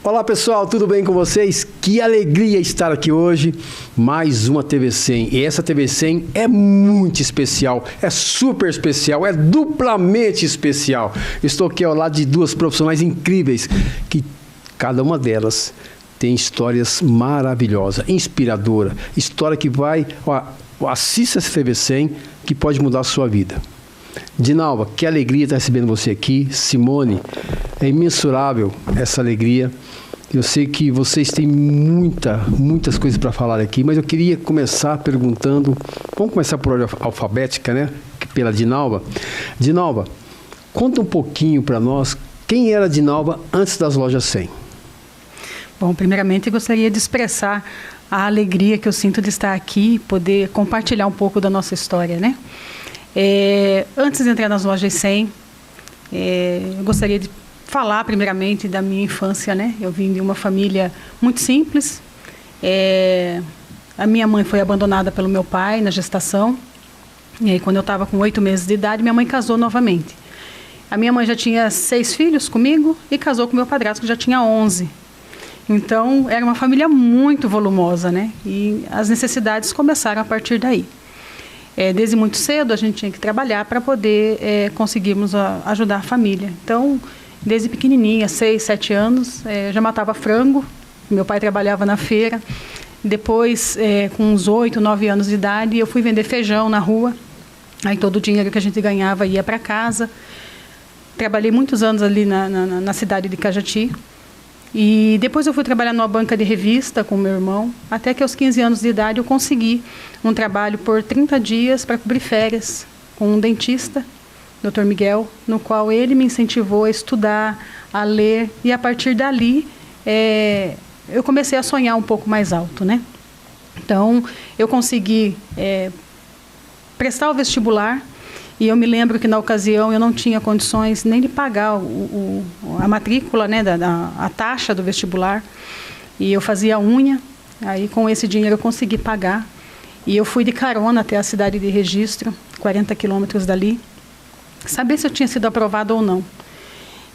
Olá pessoal, tudo bem com vocês? Que alegria estar aqui hoje, mais uma TV 100. E essa TV 100 é muito especial, é super especial, é duplamente especial. Estou aqui ao lado de duas profissionais incríveis, que cada uma delas tem histórias maravilhosas, inspiradoras, história que vai... assista essa TV 100 que pode mudar a sua vida. Dinalva, que alegria estar recebendo você aqui. Simone, é imensurável essa alegria. Eu sei que vocês têm muitas coisas para falar aqui, mas eu queria começar perguntando... Vamos começar por ordem alfabética, né? Pela Dinalva. Dinalva, conta um pouquinho para nós quem era a Dinalva antes das lojas 100. Bom, primeiramente eu gostaria de expressar a alegria que eu sinto de estar aqui e poder compartilhar um pouco da nossa história, né? Antes de entrar nas lojas 100, eu gostaria de falar primeiramente da minha infância, né? Eu vim de uma família muito simples. A minha mãe foi abandonada pelo meu pai na gestação. E aí, quando eu estava com 8 meses de idade, minha mãe casou novamente. A minha mãe já tinha 6 filhos comigo e casou com meu padrasto, que já tinha 11. Então, era uma família muito volumosa, né? E as necessidades começaram a partir daí. Desde muito cedo, a gente tinha que trabalhar para poder conseguirmos ajudar a família. Então, desde pequenininha, 6, 7 anos, já matava frango. Meu pai trabalhava na feira. Depois, com uns 8, 9 anos de idade, eu fui vender feijão na rua. Aí todo o dinheiro que a gente ganhava ia para casa. Trabalhei muitos anos ali na cidade de Cajati. E depois eu fui trabalhar numa banca de revista com meu irmão, até que aos 15 anos de idade eu consegui um trabalho por 30 dias para cobrir férias com um dentista, Dr. Miguel, no qual ele me incentivou a estudar, a ler, e a partir dali eu comecei a sonhar um pouco mais alto, né? Então, eu consegui prestar o vestibular. E eu me lembro que, na ocasião, eu não tinha condições nem de pagar a matrícula, né, a taxa do vestibular. E eu fazia unha. Aí, com esse dinheiro, eu consegui pagar. E eu fui de carona até a cidade de Registro, 40 quilômetros dali, saber se eu tinha sido aprovada ou não.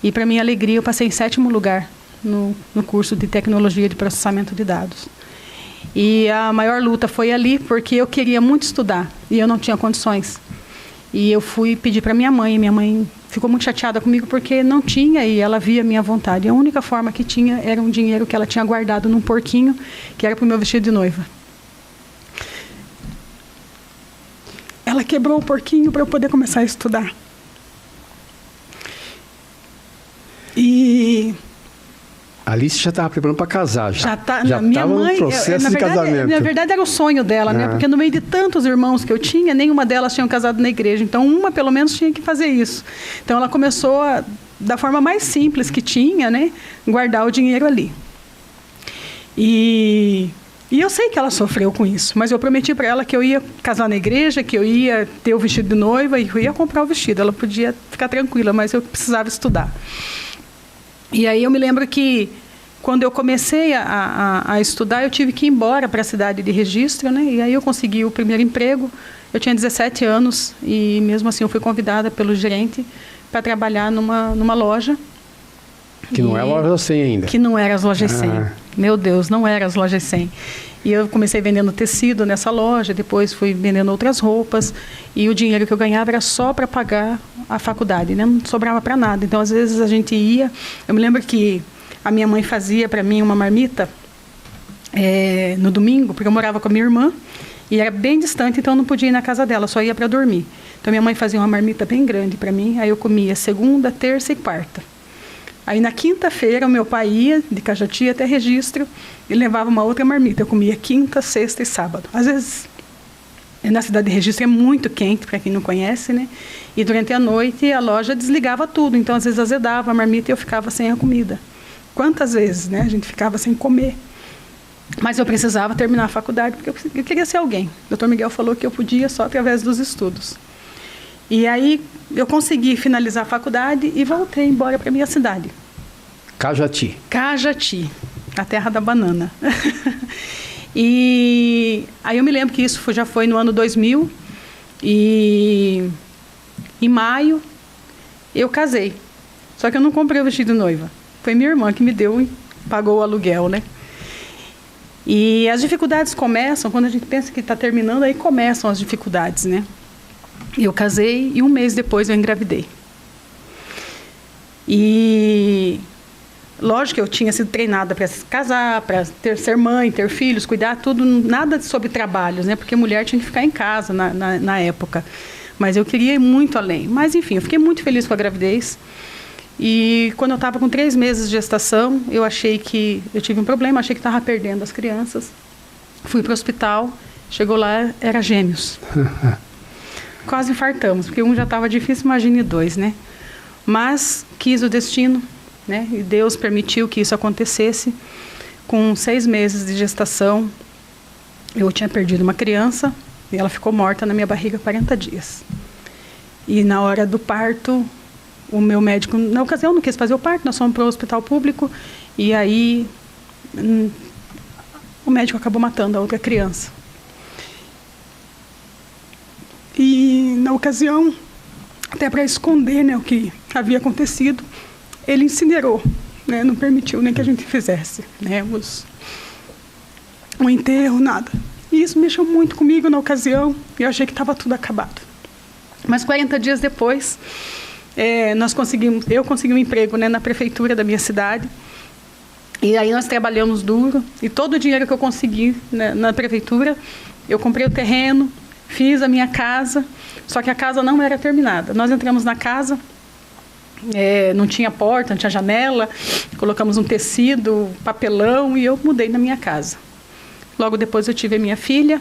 E, para minha alegria, eu passei em 7º lugar no curso de Tecnologia de Processamento de Dados. E a maior luta foi ali, porque eu queria muito estudar e eu não tinha condições. E eu fui pedir para minha mãe ficou muito chateada comigo porque não tinha, e ela via a minha vontade. E a única forma que tinha era um dinheiro que ela tinha guardado num porquinho, que era para o meu vestido de noiva. Ela quebrou o porquinho para eu poder começar a estudar. E... Ali você já estava preparando para casar, já estava no processo de casamento. Na verdade, era o sonho dela, né? Porque no meio de tantos irmãos que eu tinha, nenhuma delas tinha casado na igreja. Então, uma, pelo menos, tinha que fazer isso. Então, ela começou, da forma mais simples que tinha, né? Guardar o dinheiro ali. E eu sei que ela sofreu com isso, mas eu prometi para ela que eu ia casar na igreja, que eu ia ter o vestido de noiva e eu ia comprar o vestido. Ela podia ficar tranquila, mas eu precisava estudar. E aí eu me lembro que, quando eu comecei a estudar, eu tive que ir embora para a cidade de Registro, né? E aí eu consegui o primeiro emprego. Eu tinha 17 anos e, mesmo assim, eu fui convidada pelo gerente para trabalhar numa loja. Que não é a loja 100 ainda. Que não era as lojas 100. Meu Deus, não era as lojas 100. E eu comecei vendendo tecido nessa loja, depois fui vendendo outras roupas, e o dinheiro que eu ganhava era só para pagar a faculdade, né? Não sobrava para nada. Então, às vezes, a gente ia... Eu me lembro que a minha mãe fazia para mim uma marmita no domingo, porque eu morava com a minha irmã, e era bem distante, então eu não podia ir na casa dela, só ia para dormir. Então, minha mãe fazia uma marmita bem grande para mim, aí eu comia segunda, terça e quarta. Aí, na quinta-feira, o meu pai ia de Cajati até Registro e levava uma outra marmita. Eu comia quinta, sexta e sábado. Às vezes, na cidade de Registro é muito quente, para quem não conhece, né? E durante a noite a loja desligava tudo. Então, às vezes, azedava a marmita e eu ficava sem a comida. Quantas vezes, né? A gente ficava sem comer. Mas eu precisava terminar a faculdade, porque eu queria ser alguém. O Dr. Miguel falou que eu podia só através dos estudos. E aí eu consegui finalizar a faculdade e voltei embora para a minha cidade. Cajati. Cajati, a terra da banana. E aí eu me lembro que isso já foi no ano 2000. E em maio eu casei. Só que eu não comprei o vestido de noiva. Foi minha irmã que me deu pagou o aluguel, né? E as dificuldades começam, quando a gente pensa que está terminando, aí começam as dificuldades, né? Eu casei e 1 mês depois eu engravidei. E lógico que eu tinha sido treinada para casar, para ser mãe, ter filhos, cuidar, tudo, nada sobre trabalhos, né? Porque mulher tinha que ficar em casa na época. Mas eu queria ir muito além. Mas, enfim, eu fiquei muito feliz com a gravidez. E quando eu estava com 3 meses de gestação, eu achei que eu tive um problema, achei que estava perdendo as crianças. Fui para o hospital, chegou lá, era gêmeos. Quase infartamos, porque um já estava difícil, imagine 2, né? Mas quis o destino, né? E Deus permitiu que isso acontecesse. Com 6 meses de gestação, eu tinha perdido uma criança e ela ficou morta na minha barriga 40 dias. E na hora do parto, o meu médico, na ocasião, não quis fazer o parto, nós fomos para o hospital público e aí o médico acabou matando a outra criança. E na ocasião, até para esconder, né, o que havia acontecido, ele incinerou, né, não permitiu nem que a gente fizesse, né, o enterro, nada. E isso mexeu muito comigo na ocasião e eu achei que estava tudo acabado. Mas 40 dias depois, eu consegui um emprego, né, na prefeitura da minha cidade. E aí nós trabalhamos duro e todo o dinheiro que eu consegui, né, na prefeitura, eu comprei o terreno, fiz a minha casa, só que a casa não era terminada. Nós entramos na casa, não tinha porta, não tinha janela, colocamos um tecido, papelão e eu mudei na minha casa. Logo depois eu tive a minha filha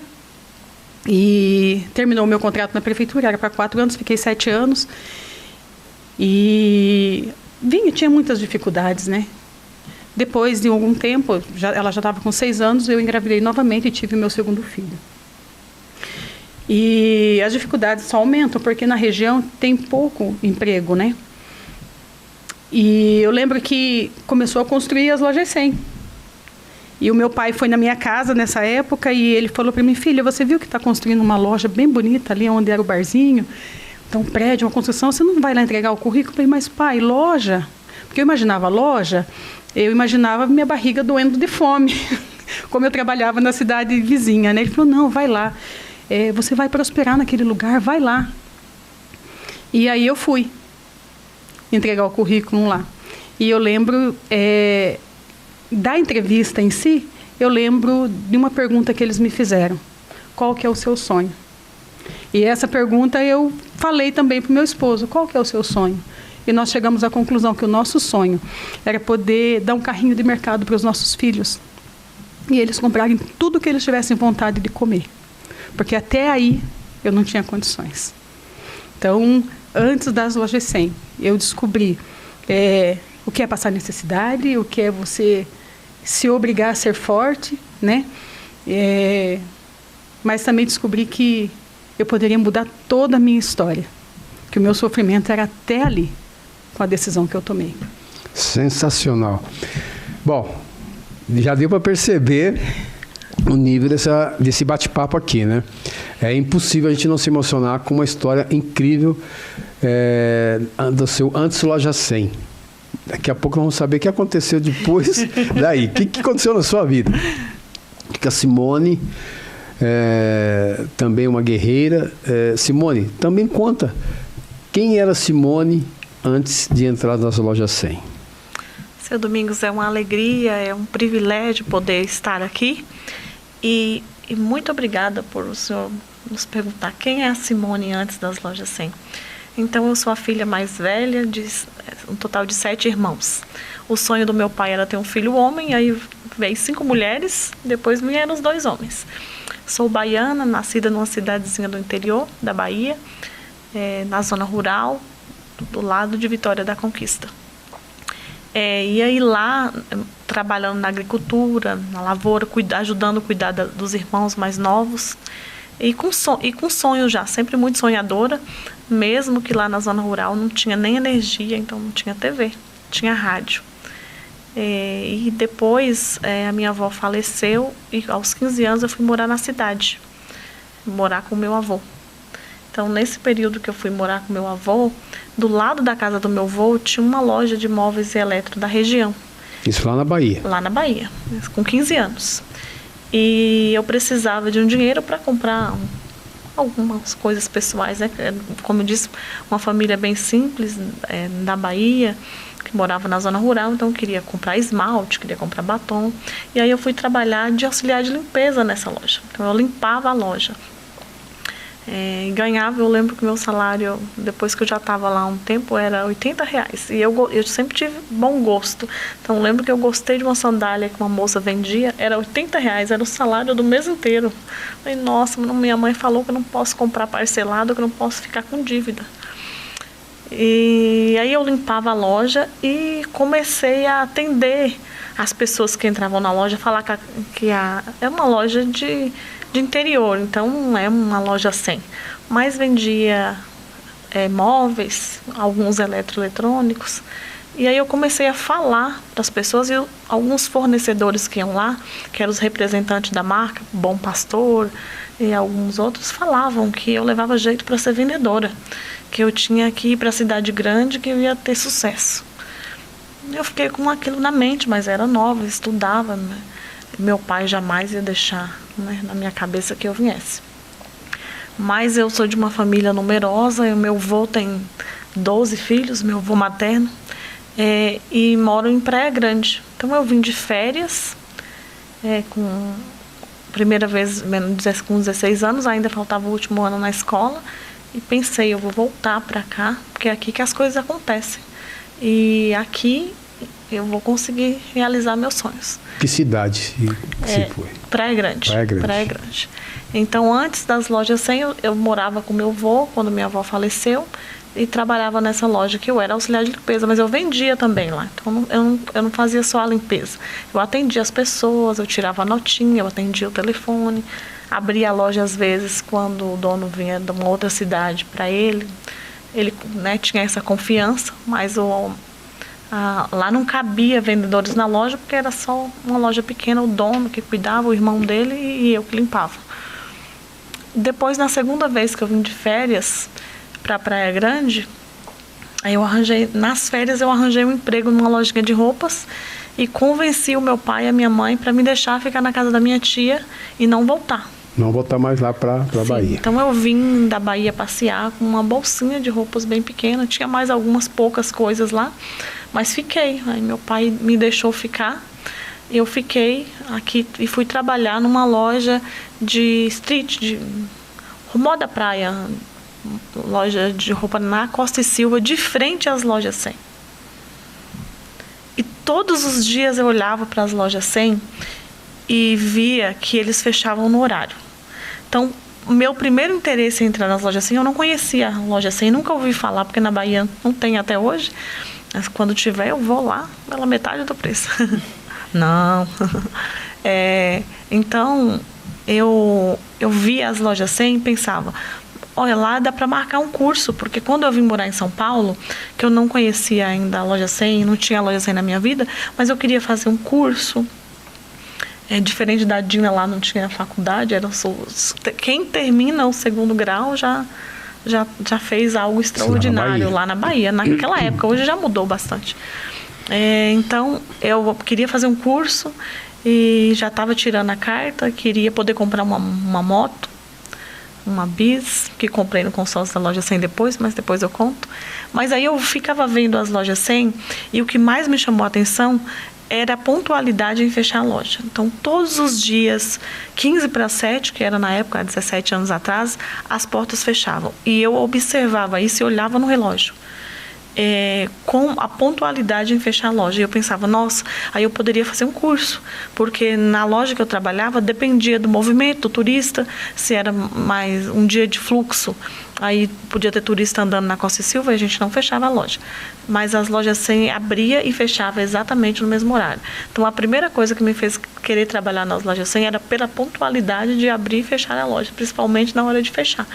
e terminou o meu contrato na prefeitura, era para 4 anos, fiquei 7 anos. E tinha muitas dificuldades, né? Depois de algum tempo, ela já estava com 6 anos, eu engravidei novamente e tive meu segundo filho. E as dificuldades só aumentam, porque na região tem pouco emprego, né? E eu lembro que começou a construir as lojas 100. E o meu pai foi na minha casa nessa época e ele falou para mim: filha, você viu que está construindo uma loja bem bonita ali onde era o barzinho? Então, um prédio, uma construção, você não vai lá entregar o currículo? Eu falei: mas pai, loja? Porque eu imaginava loja, eu imaginava minha barriga doendo de fome, como eu trabalhava na cidade vizinha, né? Ele falou: não, vai lá, você vai prosperar naquele lugar, vai lá. E aí eu fui entregar o currículo lá. E eu lembro da entrevista em si, eu lembro de uma pergunta que eles me fizeram: qual que é o seu sonho? E essa pergunta eu falei também para o meu esposo: qual que é o seu sonho? E nós chegamos à conclusão que o nosso sonho era poder dar um carrinho de mercado para os nossos filhos e eles comprarem tudo que eles tivessem vontade de comer, porque até aí eu não tinha condições. Então, antes das lojas 100, eu descobri o que é passar necessidade, o que é você se obrigar a ser forte, né? Mas também descobri que eu poderia mudar toda a minha história, que o meu sofrimento era até ali, com a decisão que eu tomei. Sensacional. Bom, já deu para perceber o nível desse bate-papo aqui, né? É impossível a gente não se emocionar com uma história incrível do seu antes loja 100. Daqui a pouco vamos saber o que aconteceu depois daí. O que aconteceu na sua vida? Que a Simone, também uma guerreira. Simone, também conta quem era Simone antes de entrar nas lojas 100. Seu Domingos, é uma alegria, é um privilégio poder estar aqui. E muito obrigada por o senhor nos perguntar quem é a Simone antes das lojas 100. Então, eu sou a filha mais velha de um total de 7 irmãos. O sonho do meu pai era ter um filho homem, aí veio 5 mulheres, depois vieram os 2 homens. Sou baiana, nascida numa cidadezinha do interior da Bahia, na zona rural, do lado de Vitória da Conquista. E aí lá, trabalhando na agricultura, na lavoura, ajudando a cuidar dos irmãos mais novos. E com sonho já, sempre muito sonhadora, mesmo que lá na zona rural não tinha nem energia, então não tinha TV, tinha rádio. E depois a minha avó faleceu e aos 15 anos eu fui morar na cidade, morar com o meu avô. Então, nesse período que eu fui morar com meu avô, do lado da casa do meu avô tinha uma loja de móveis e eletro da região. Isso lá na Bahia? Lá na Bahia, com 15 anos. E eu precisava de um dinheiro para comprar algumas coisas pessoais, né? Como eu disse, uma família bem simples, da Bahia, que morava na zona rural, então eu queria comprar esmalte, queria comprar batom. E aí eu fui trabalhar de auxiliar de limpeza nessa loja. Então eu limpava a loja. E ganhava, eu lembro que meu salário, depois que eu já estava lá há um tempo, era R$80. E eu sempre tive bom gosto. Então eu lembro que eu gostei de uma sandália que uma moça vendia, era R$80, era o salário do mês inteiro. Falei, nossa, minha mãe falou que eu não posso comprar parcelado, que eu não posso ficar com dívida. E aí eu limpava a loja e comecei a atender as pessoas que entravam na loja, falar que é uma loja de interior, então não é uma loja 100, mas vendia móveis, alguns eletroeletrônicos. E aí eu comecei a falar para as pessoas, e alguns fornecedores que iam lá, que eram os representantes da marca, Bom Pastor e alguns outros, falavam que eu levava jeito para ser vendedora, que eu tinha que ir para a cidade grande, que eu ia ter sucesso. Eu fiquei com aquilo na mente, mas era nova, estudava, né? Meu pai jamais ia deixar, né, na minha cabeça que eu viesse. Mas eu sou de uma família numerosa, e meu avô tem 12 filhos, meu avô materno, e moro em Praia Grande. Então eu vim de férias, primeira vez com 16 anos, ainda faltava o último ano na escola, e pensei, eu vou voltar para cá, porque é aqui que as coisas acontecem. E aqui eu vou conseguir realizar meus sonhos. Que cidade você foi? Praia Grande. Praia Grande. Então, antes das lojas 100, eu morava com meu avô, quando minha avó faleceu, e trabalhava nessa loja, que eu era auxiliar de limpeza, mas eu vendia também lá. Então, eu não fazia só a limpeza. Eu atendia as pessoas, eu tirava a notinha, eu atendia o telefone, abria a loja às vezes quando o dono vinha de uma outra cidade para ele. Ele, né, tinha essa confiança, mas lá não cabia vendedores na loja, porque era só uma loja pequena, o dono que cuidava, o irmão dele e eu que limpava. Depois, na segunda vez que eu vim de férias para Praia Grande, aí nas férias eu arranjei um emprego numa lojinha de roupas e convenci o meu pai e a minha mãe para me deixar ficar na casa da minha tia e não voltar. Não voltar mais lá para Bahia. Então eu vim da Bahia passear com uma bolsinha de roupas bem pequena, tinha mais algumas poucas coisas lá, mas fiquei. Aí meu pai me deixou ficar, eu fiquei aqui e fui trabalhar numa loja de street, de moda praia, loja de roupa na Costa e Silva, de frente às lojas 100. E todos os dias eu olhava para as lojas 100 e via que eles fechavam no horário. Então, meu primeiro interesse em entrar nas lojas 100, eu não conhecia a loja 100, nunca ouvi falar, porque na Bahia não tem até hoje. Mas quando tiver, eu vou lá pela metade do preço. Não. Então, eu via as lojas 100 e pensava, olha, lá dá para marcar um curso, porque quando eu vim morar em São Paulo, que eu não conhecia ainda a loja 100, não tinha a loja 100 na minha vida, mas eu queria fazer um curso. Diferente da Dina, lá não tinha faculdade, quem termina o segundo grau já fez algo extraordinário lá na Bahia, naquela época. Hoje já mudou bastante. Então eu queria fazer um curso e já estava tirando a carta, queria poder comprar uma moto, uma Bis, que comprei no consórcio da loja 100 depois, mas depois eu conto. Mas aí eu ficava vendo as lojas 100 e o que mais me chamou a atenção era a pontualidade em fechar a loja. Então, todos os dias, 15 para 7, que era na época, há 17 anos atrás, as portas fechavam. E eu observava isso e olhava no relógio. Com a pontualidade em fechar a loja. E eu pensava, nossa, aí eu poderia fazer um curso, porque na loja que eu trabalhava dependia do movimento, do turista, se era mais um dia de fluxo, aí podia ter turista andando na Costa e Silva e a gente não fechava a loja. Mas as lojas 100 abria e fechava exatamente no mesmo horário. Então a primeira coisa que me fez querer trabalhar nas lojas 100 era pela pontualidade de abrir e fechar a loja, principalmente na hora de fechar.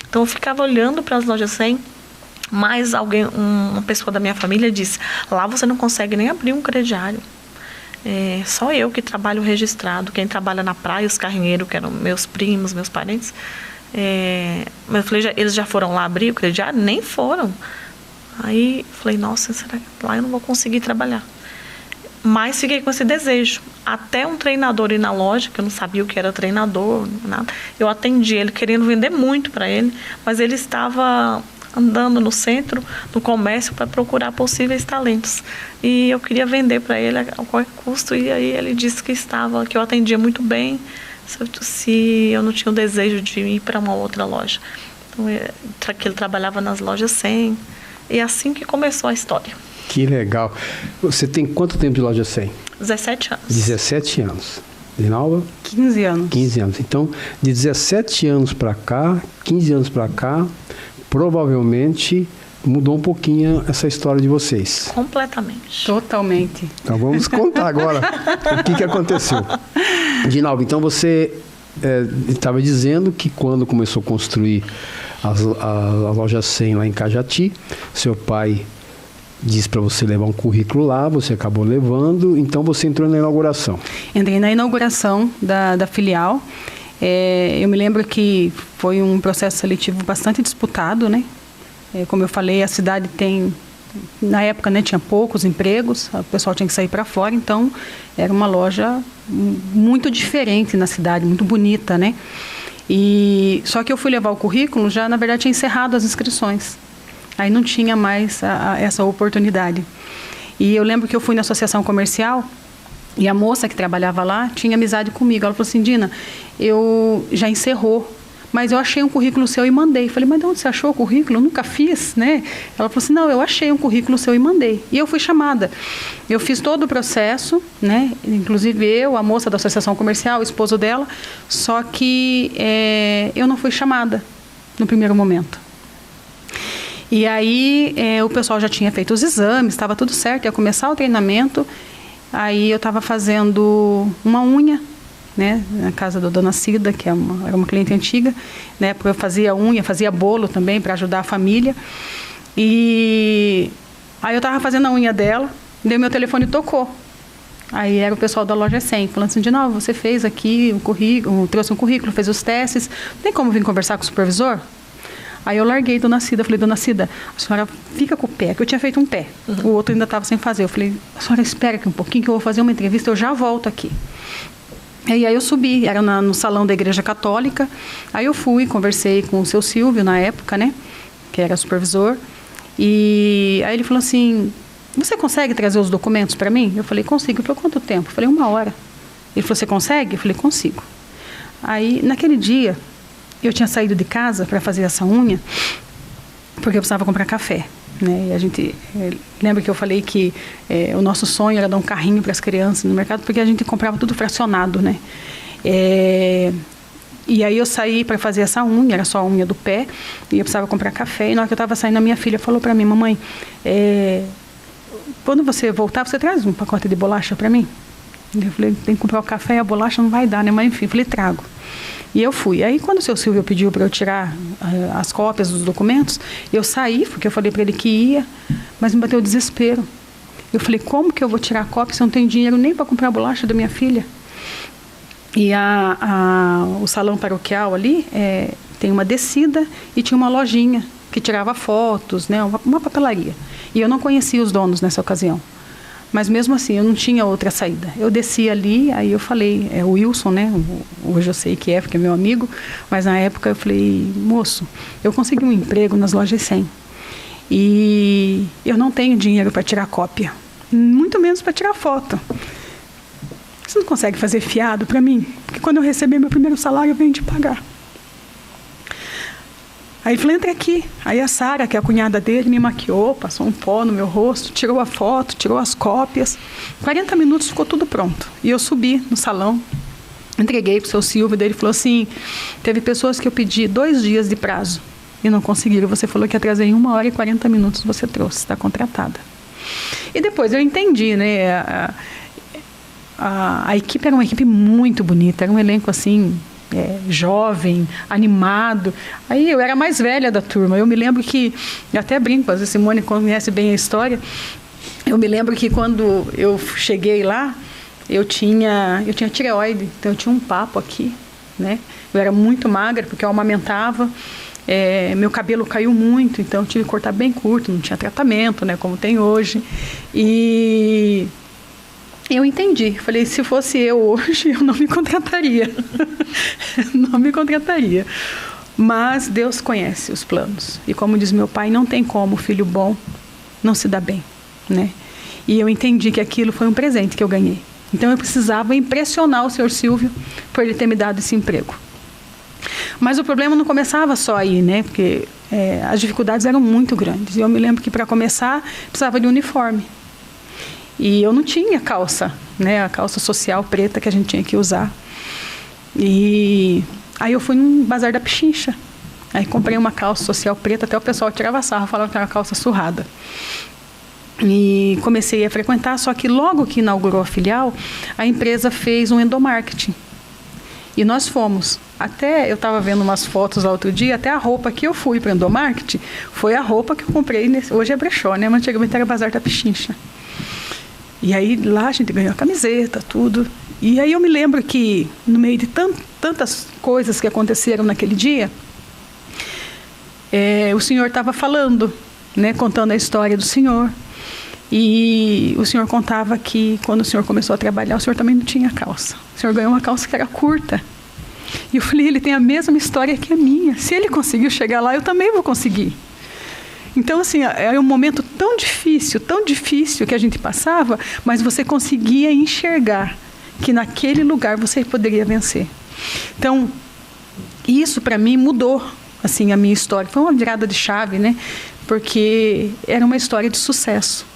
Então eu ficava olhando para as lojas 100. Mas uma pessoa da minha família disse, lá você não consegue nem abrir um crediário. Só eu que trabalho registrado. Quem trabalha na praia, os carrinheiros, que eram meus primos, meus parentes. Eu falei, eles já foram lá abrir o crediário? Nem foram. Aí falei, nossa, será que lá eu não vou conseguir trabalhar? Mas fiquei com esse desejo. Até um treinador ir na loja, que eu não sabia o que era treinador, nada. Eu atendi ele querendo vender muito para ele, mas ele estava andando no centro, no comércio, para procurar possíveis talentos. E eu queria vender para ele a qualquer custo, e aí ele disse que eu atendia muito bem, se eu não tinha o desejo de ir para uma outra loja. Então, que ele trabalhava nas lojas 100, e é assim que começou a história. Que legal. Você tem quanto tempo de loja 100? 17 anos. 17 anos. Linalva? 15 anos. 15 anos. Então, de 17 anos para cá, 15 anos para cá, provavelmente mudou um pouquinho essa história de vocês. Completamente. Totalmente. Então, vamos contar agora o que aconteceu. Dinalva, então você estava dizendo que quando começou a construir a loja 100 lá em Cajati, seu pai disse para você levar um currículo lá, você acabou levando, então você entrou na inauguração. Entrei na inauguração da filial. Eu me lembro que foi um processo seletivo bastante disputado, né? Como eu falei, a cidade tem, na época, né, tinha poucos empregos, o pessoal tinha que sair para fora, então era uma loja muito diferente na cidade, muito bonita, né? Só que eu fui levar o currículo, já na verdade tinha encerrado as inscrições. Aí não tinha mais essa oportunidade. E eu lembro que eu fui na associação comercial e a moça que trabalhava lá tinha amizade comigo. Ela falou assim, Dina, eu já encerrou, mas eu achei um currículo seu e mandei. Falei, mas de onde você achou o currículo? Eu nunca fiz, né? Ela falou assim, não, eu achei um currículo seu e mandei. E eu fui chamada. Eu fiz todo o processo, né? Inclusive eu, a moça da associação comercial, o esposo dela, só que eu não fui chamada no primeiro momento. E aí o pessoal já tinha feito os exames, estava tudo certo, ia começar o treinamento. Aí eu estava fazendo uma unha, né, na casa da Dona Cida, que era uma cliente antiga, né, porque eu fazia unha, fazia bolo também para ajudar a família. E aí eu estava fazendo a unha dela, daí meu telefone tocou. Aí era o pessoal da loja 100, falando assim, de novo, você fez aqui um currículo, trouxe um currículo, fez os testes, tem como vir conversar com o supervisor? Aí eu larguei Dona Cida, falei, Dona Cida, a senhora fica com o pé, que eu tinha feito um pé, o outro ainda estava sem fazer. Eu falei, a senhora espera aqui um pouquinho que eu vou fazer uma entrevista, eu já volto aqui. E aí eu subi, era no salão da Igreja Católica, aí eu fui, conversei com o seu Silvio na época, né, que era supervisor, e aí ele falou assim, você consegue trazer os documentos para mim? Eu falei, consigo. Ele falou, quanto tempo? Eu falei, 1 hora. Ele falou, você consegue? Eu falei, consigo. Aí, naquele dia, eu tinha saído de casa para fazer essa unha, porque eu precisava comprar café, né? E a gente lembra que eu falei que o nosso sonho era dar um carrinho para as crianças no mercado, porque a gente comprava tudo fracionado, né? E aí eu saí para fazer essa unha, era só a unha do pé, e eu precisava comprar café. E na hora que eu estava saindo, a minha filha falou para mim, mamãe, quando você voltar, você traz um pacote de bolacha para mim? Eu falei, tem que comprar o café e a bolacha não vai dar, né? Mas enfim, eu falei, trago. E eu fui. Aí, quando o seu Silvio pediu para eu tirar as cópias dos documentos, eu saí, porque eu falei para ele que ia, mas me bateu o desespero. Eu falei, como que eu vou tirar a cópia se eu não tenho dinheiro nem para comprar a bolacha da minha filha? E o salão paroquial ali tem uma descida e tinha uma lojinha que tirava fotos, né, uma papelaria. E eu não conhecia os donos nessa ocasião. Mas mesmo assim, eu não tinha outra saída. Eu desci ali, aí eu falei, o Wilson, né? Hoje eu sei que porque é meu amigo, mas na época eu falei, moço, eu consegui um emprego nas lojas 100. E eu não tenho dinheiro para tirar cópia, muito menos para tirar foto. Você não consegue fazer fiado para mim? Porque quando eu receber meu primeiro salário, eu venho te pagar. Aí ele falou, entra aqui. Aí a Sara, que é a cunhada dele, me maquiou, passou um pó no meu rosto, tirou a foto, tirou as cópias. 40 minutos ficou tudo pronto. E eu subi no salão, entreguei para o seu Silvio, daí ele falou assim, teve pessoas que eu pedi 2 dias de prazo e não conseguiram. Você falou que ia trazer em 1 hora e 40 minutos, você trouxe, está contratada. E depois eu entendi, né? A equipe era uma equipe muito bonita, era um elenco assim... jovem, animado. Aí eu era a mais velha da turma. Eu me lembro que, eu até brinco, às vezes Simone conhece bem a história, eu me lembro que quando eu cheguei lá, eu tinha tireoide, então eu tinha um papo aqui, né? Eu era muito magra, porque eu amamentava, meu cabelo caiu muito, então eu tive que cortar bem curto, não tinha tratamento, né, como tem hoje. E Eu entendi. Falei, se fosse eu hoje, eu não me contrataria. Não me contrataria. Mas Deus conhece os planos. E como diz meu pai, não tem como o filho bom não se dar bem, né? E eu entendi que aquilo foi um presente que eu ganhei. Então eu precisava impressionar o senhor Silvio por ele ter me dado esse emprego. Mas o problema não começava só aí, né? Porque as dificuldades eram muito grandes. E eu me lembro que para começar precisava de uniforme. E eu não tinha calça, né? A calça social preta que a gente tinha que usar. E aí eu fui num bazar da Pichincha. Aí comprei uma calça social preta, até o pessoal tirava sarro, falava que era uma calça surrada. E comecei a frequentar, só que logo que inaugurou a filial, a empresa fez um endomarketing. E nós fomos. Até, eu estava vendo umas fotos lá outro dia, até a roupa que eu fui para o endomarketing foi a roupa que eu comprei, hoje é brechó, né? Mas antigamente era bazar da Pichincha. E aí lá a gente ganhou a camiseta, tudo. E aí eu me lembro que, no meio de tantas coisas que aconteceram naquele dia, o senhor estava falando, né, contando a história do senhor. E o senhor contava que quando o senhor começou a trabalhar, o senhor também não tinha calça. O senhor ganhou uma calça que era curta. E eu falei, ele tem a mesma história que a minha. Se ele conseguiu chegar lá, eu também vou conseguir. Então, assim, era um momento tão difícil que a gente passava, mas você conseguia enxergar que naquele lugar você poderia vencer. Então, isso para mim mudou, assim, a minha história. Foi uma virada de chave, né? Porque era uma história de sucesso.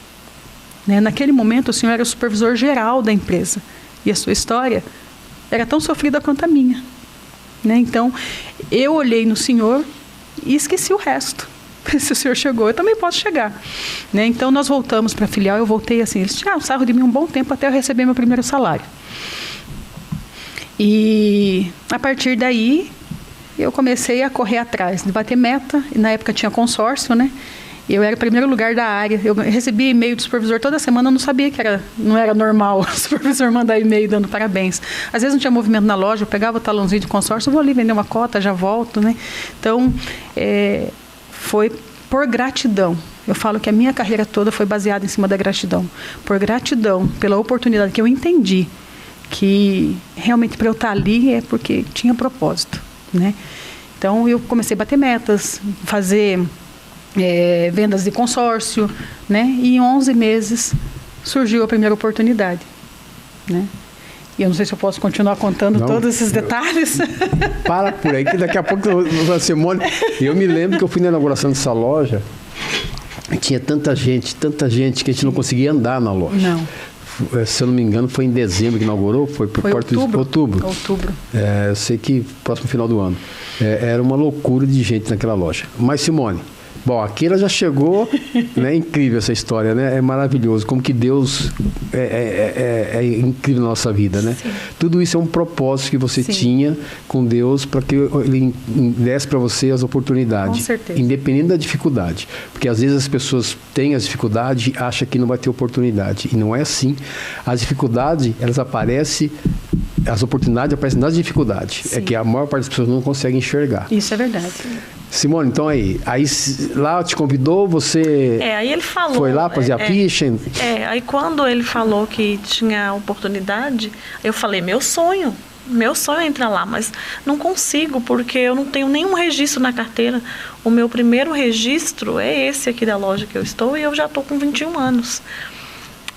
Né? Naquele momento, o senhor era o supervisor geral da empresa. E a sua história era tão sofrida quanto a minha. Né? Então, eu olhei no senhor e esqueci o resto. Se o senhor chegou, eu também posso chegar. Né? Então, nós voltamos para a filial. Eu voltei assim, eles tiraram sarro de mim um bom tempo até eu receber meu primeiro salário. E, a partir daí, eu comecei a correr atrás de bater meta. E, na época, tinha consórcio, né? Eu era o primeiro lugar da área. Eu recebia e-mail do supervisor toda semana, eu não sabia que não era normal o supervisor mandar e-mail dando parabéns. Às vezes não tinha movimento na loja, eu pegava o talãozinho de consórcio, eu vou ali vender uma cota, já volto, né? Então, foi por gratidão. Eu falo que a minha carreira toda foi baseada em cima da gratidão. Por gratidão, pela oportunidade que eu entendi que realmente para eu estar ali é porque tinha propósito, né? Então, eu comecei a bater metas, fazer vendas de consórcio, né? E em 11 meses surgiu a primeira oportunidade, né? E eu não sei se eu posso continuar contando todos esses detalhes. Para por aí, que daqui a pouco, Simone, eu me lembro que eu fui na inauguração dessa loja e tinha tanta gente que a gente não conseguia andar na loja. Não. Se eu não me engano, foi em dezembro que inaugurou, foi outubro. Eu sei que próximo final do ano. Era uma loucura de gente naquela loja. Mas, Simone, bom, aqui ela já chegou, né? Incrível essa história, né? É maravilhoso, como que Deus é incrível na nossa vida, né? Sim. Tudo isso é um propósito que você tinha com Deus para que Ele desse para você as oportunidades. Com certeza. Independente da dificuldade. Porque às vezes as pessoas têm as dificuldades e acham que não vai ter oportunidade. E não é assim. As dificuldades, elas aparecem, as oportunidades aparecem nas dificuldades. Sim. É que a maior parte das pessoas não consegue enxergar. Isso é verdade. Simone, então aí lá te convidou, você aí ele falou, foi lá fazer a ficha? Aí quando ele falou que tinha oportunidade, eu falei, meu sonho é entrar lá, mas não consigo, porque eu não tenho nenhum registro na carteira. O meu primeiro registro é esse aqui da loja que eu estou, e eu já estou com 21 anos.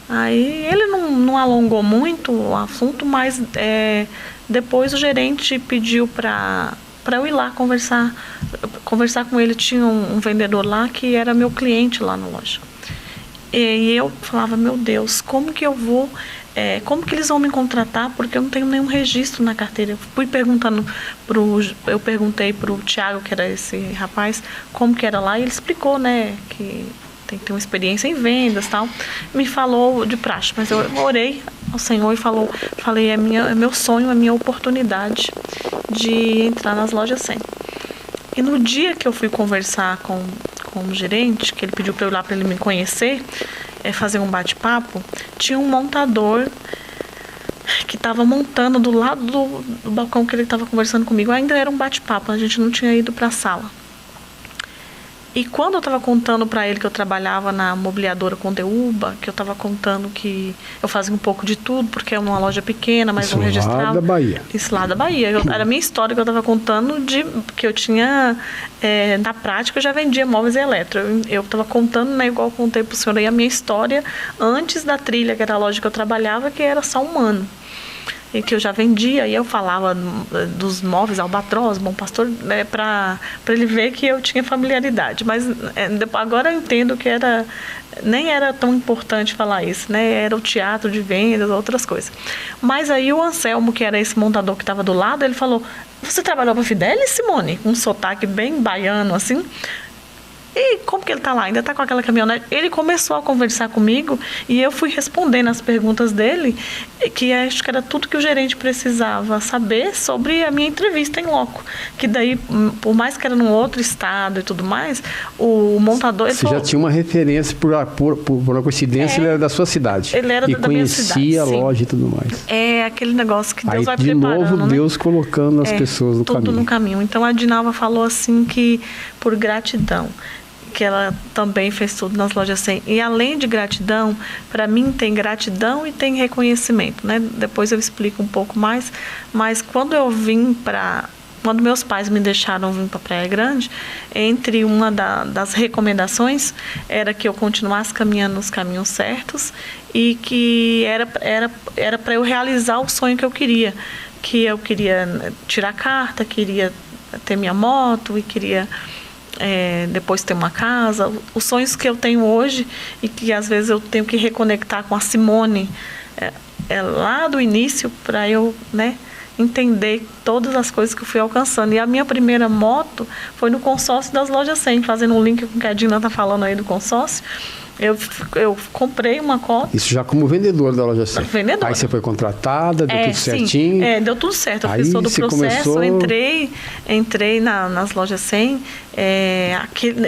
Aí ele não alongou muito o assunto, mas depois o gerente pediu para eu ir lá conversar com ele. Tinha um vendedor lá que era meu cliente lá na loja. E eu falava, meu Deus, como que eu vou, como que eles vão me contratar, porque eu não tenho nenhum registro na carteira. Eu perguntei para o Tiago, que era esse rapaz, como que era lá, e ele explicou, né, que tem que ter uma experiência em vendas e tal. Me falou de praxe, mas eu orei ao Senhor e falei, é meu sonho, é minha oportunidade de entrar nas lojas 100. E no dia que eu fui conversar com o gerente, que ele pediu para eu ir lá para ele me conhecer, fazer um bate-papo, tinha um montador que estava montando do lado do balcão que ele estava conversando comigo. Ainda era um bate-papo, a gente não tinha ido para a sala. E quando eu estava contando para ele que eu trabalhava na mobiliadora Conteúba, que eu estava contando que eu fazia um pouco de tudo, porque é uma loja pequena, mas não registrava. Lá da Bahia. Isso lá da Bahia. Era a minha história que eu estava contando, que eu tinha, na prática, eu já vendia móveis e eletro. Eu estava contando, né, igual eu contei para o senhor aí, a minha história antes da Trilha, que era a loja que eu trabalhava, que era só um ano. E que eu já vendia, e eu falava dos móveis Albatroz, Bom Pastor, né, para ele ver que eu tinha familiaridade. Mas agora eu entendo que nem era tão importante falar isso, né? Era o teatro de vendas, outras coisas. Mas aí o Anselmo, que era esse montador que estava do lado, ele falou: você trabalhou para a Fidelis, Simone? Um sotaque bem baiano, assim. E como que ele está lá? Ainda está com aquela caminhonete? Ele começou a conversar comigo e eu fui respondendo as perguntas dele, que acho que era tudo que o gerente precisava saber sobre a minha entrevista em loco. Que daí, por mais que era num outro estado e tudo mais, o montador... Você já tinha uma referência, por uma coincidência, ele era da sua cidade. Ele era da minha cidade. E conhecia a loja e tudo mais. É aquele negócio que Deus vai de preparando, novo, né? Deus colocando as pessoas no caminho. Tudo no caminho. Então, a Dinalva falou assim que, por gratidão, que ela também fez tudo nas lojas 100. E além de gratidão, para mim tem gratidão e tem reconhecimento, né? Depois eu explico um pouco mais, mas quando meus pais me deixaram vir para Praia Grande, entre uma das recomendações era que eu continuasse caminhando nos caminhos certos e que era para eu realizar o sonho que eu queria tirar carta, queria ter minha moto e queria depois ter uma casa. Os sonhos que eu tenho hoje e que às vezes eu tenho que reconectar com a Simone lá do início para eu, né, entender todas as coisas que eu fui alcançando. E a minha primeira moto foi no consórcio das lojas 100, fazendo um link com o que a Dina está falando aí do consórcio. Eu comprei uma cota. Isso já como vendedora da loja 100. Vendedora. Aí você foi contratada, deu tudo certinho. Deu tudo certo. Eu aí fiz todo o processo, começou... entrei nas lojas 100.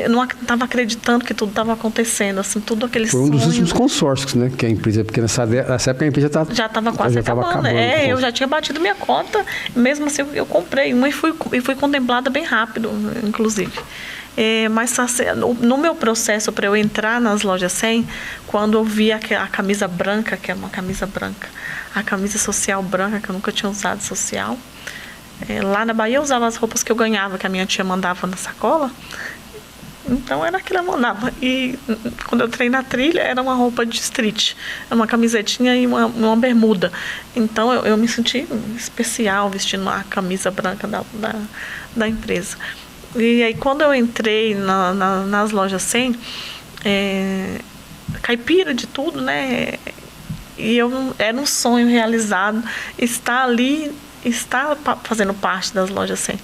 Eu não estava acreditando que tudo estava acontecendo, assim, tudo aquele sonho. Foi um dos últimos consórcios, né? Que a empresa, porque nessa época a empresa já estava quase acabando. Eu já tinha batido minha cota, mesmo assim eu comprei uma e fui contemplada bem rápido, inclusive. Mas no meu processo para eu entrar nas lojas 100, quando eu vi a camisa branca, que é uma camisa branca, a camisa social branca, que eu nunca tinha usado social, lá na Bahia eu usava as roupas que eu ganhava, que a minha tia mandava na sacola, então era aquilo que eu mandava. E quando eu entrei na Trilha, era uma roupa de street, uma camisetinha e uma bermuda. Então eu me senti especial vestindo a camisa branca da empresa. E aí, quando eu entrei nas lojas 100, caipira de tudo, né? E era um sonho realizado estar ali, estar fazendo parte das lojas 100.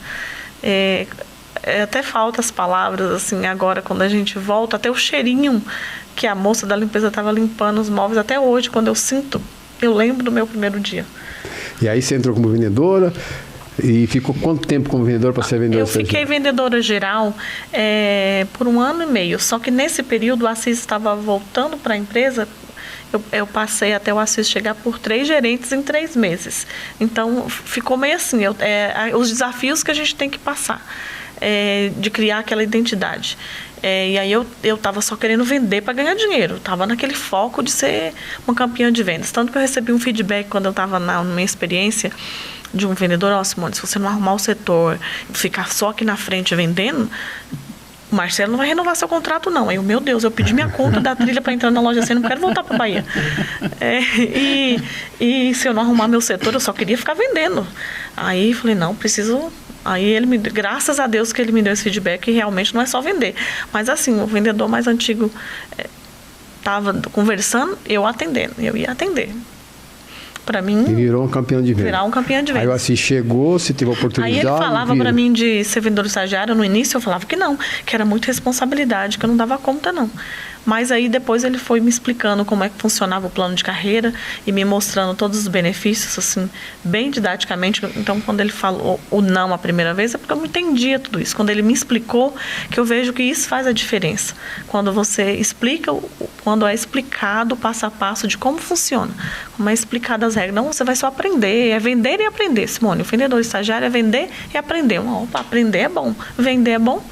Até falta as palavras, assim, agora, quando a gente volta, até o cheirinho que a moça da limpeza estava limpando os móveis, até hoje, quando eu lembro do meu primeiro dia. E aí você entrou como vendedora... E ficou quanto tempo como vendedora para ser vendedora? Eu fiquei vendedora geral por 1 ano e meio. Só que nesse período o Assis estava voltando para a empresa. Eu passei até o Assis chegar por 3 gerentes em 3 meses. Então ficou meio assim, os desafios que a gente tem que passar, de criar aquela identidade. E aí eu estava só querendo vender para ganhar dinheiro. Estava naquele foco de ser uma campeã de vendas. Tanto que eu recebi um feedback quando eu estava na minha experiência de um vendedor: Simone, se você não arrumar o setor, ficar só aqui na frente vendendo, o Marcelo não vai renovar seu contrato, não. Aí, meu Deus, eu pedi minha conta da Trilha para entrar na loja assim, não quero voltar para Bahia. E se eu não arrumar meu setor, eu só queria ficar vendendo. Aí falei, não, preciso... Aí graças a Deus que ele me deu esse feedback, que realmente não é só vender. Mas assim, o vendedor mais antigo estava conversando, eu ia atender. Para mim... E virou um campeão de vendas. Virar um campeão de vendas. Aí assim, chegou, você teve a oportunidade... Aí ele falava para mim de ser vendedor estagiário. No início eu falava que não, que era muita responsabilidade, que eu não dava conta, não. Mas aí depois ele foi me explicando como é que funcionava o plano de carreira e me mostrando todos os benefícios, assim, bem didaticamente. Então, quando ele falou o não a primeira vez, é porque eu não entendia tudo isso. Quando ele me explicou, que eu vejo que isso faz a diferença. Quando você explica, quando é explicado passo a passo de como funciona, como é explicado as regras. Não, você vai só aprender, é vender e aprender, Simone. O vendedor estagiário é vender e aprender. Opa, aprender é bom, vender é bom.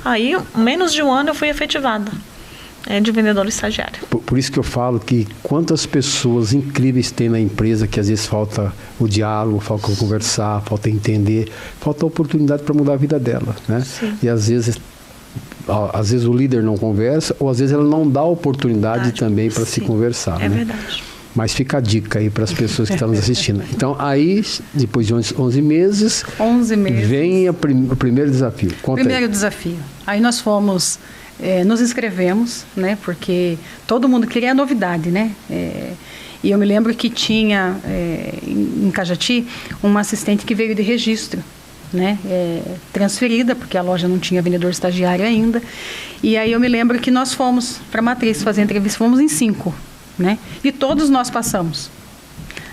Aí, menos de um ano, eu fui efetivada de vendedora estagiária. Por isso que eu falo que quantas pessoas incríveis tem na empresa que às vezes falta o diálogo, falta conversar, falta entender, falta a oportunidade para mudar a vida dela, né? Sim. E às vezes o líder não conversa, ou às vezes ela não dá oportunidade também para se conversar. É, né? verdade. Mas fica a dica aí para as pessoas que estão nos assistindo. Então, aí, depois de 11 meses, vem o primeiro desafio. Primeiro desafio. Aí nós fomos, nos inscrevemos, né? Porque todo mundo queria novidade, né? E eu me lembro que tinha, em Cajati, uma assistente que veio de registro, né? Transferida, porque a loja não tinha vendedor estagiário ainda. E aí eu me lembro que nós fomos para a Matriz fazer entrevista, fomos em 5. Né? E todos nós passamos.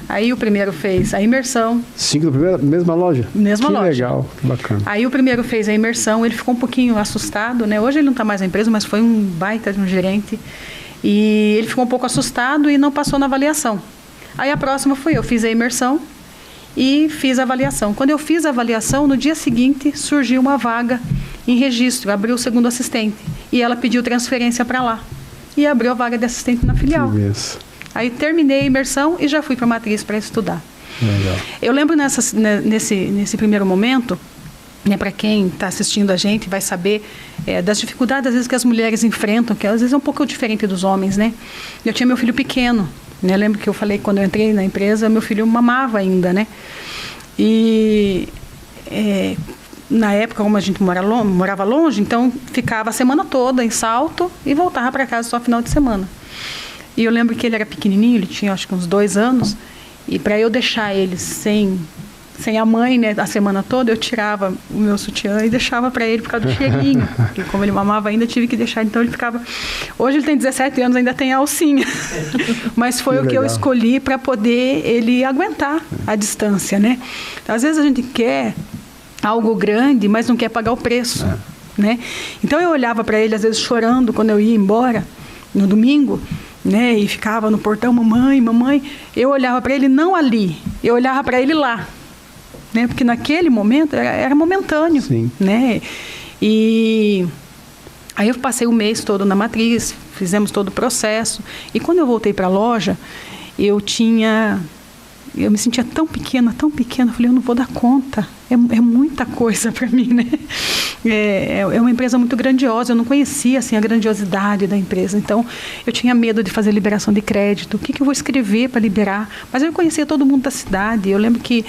Aí o primeiro fez a imersão. 5 da primeira, mesma loja? Mesma loja. Que legal, que bacana. Aí o primeiro fez a imersão, ele ficou um pouquinho assustado, né? Hoje ele não está mais na empresa, mas foi um baita de um gerente. E ele ficou um pouco assustado e não passou na avaliação. Aí a próxima fui eu, fiz a imersão e fiz a avaliação. Quando eu fiz a avaliação, no dia seguinte surgiu uma vaga em registro, abriu o segundo assistente. E ela pediu transferência para lá. E abriu a vaga de assistente na filial. Aí terminei a imersão e já fui para a Matriz para estudar. Legal. Eu lembro nesse primeiro momento, né, para quem está assistindo a gente vai saber das dificuldades às vezes que as mulheres enfrentam, que às vezes é um pouco diferente dos homens, né? Eu tinha meu filho pequeno, né? Eu lembro que eu falei quando eu entrei na empresa, meu filho mamava ainda, né? E na época, como a gente morava longe, então ficava a semana toda em Salto e voltava para casa só final de semana. E eu lembro que ele era pequenininho, ele tinha acho que uns 2 anos, e para eu deixar ele sem a mãe, né, a semana toda, eu tirava o meu sutiã e deixava para ele por causa do cheirinho, porque como ele mamava ainda, tive que deixar, então ele ficava... Hoje ele tem 17 anos, ainda tem a alcinha, mas foi o que eu escolhi para poder ele aguentar a distância, né? Então, às vezes a gente quer algo grande, mas não quer pagar o preço, né? Então eu olhava para ele às vezes chorando quando eu ia embora no domingo, né? E ficava no portão, mamãe. Eu olhava para ele não ali, eu olhava para ele lá, né? Porque naquele momento era momentâneo, Sim. né? E aí eu passei o mês todo na Matriz, fizemos todo o processo. E quando eu voltei para a loja, eu me sentia tão pequena, eu falei, eu não vou dar conta, é muita coisa para mim, né? É uma empresa muito grandiosa, eu não conhecia assim, a grandiosidade da empresa, então eu tinha medo de fazer liberação de crédito, o que eu vou escrever para liberar? Mas eu conhecia todo mundo da cidade, eu lembro que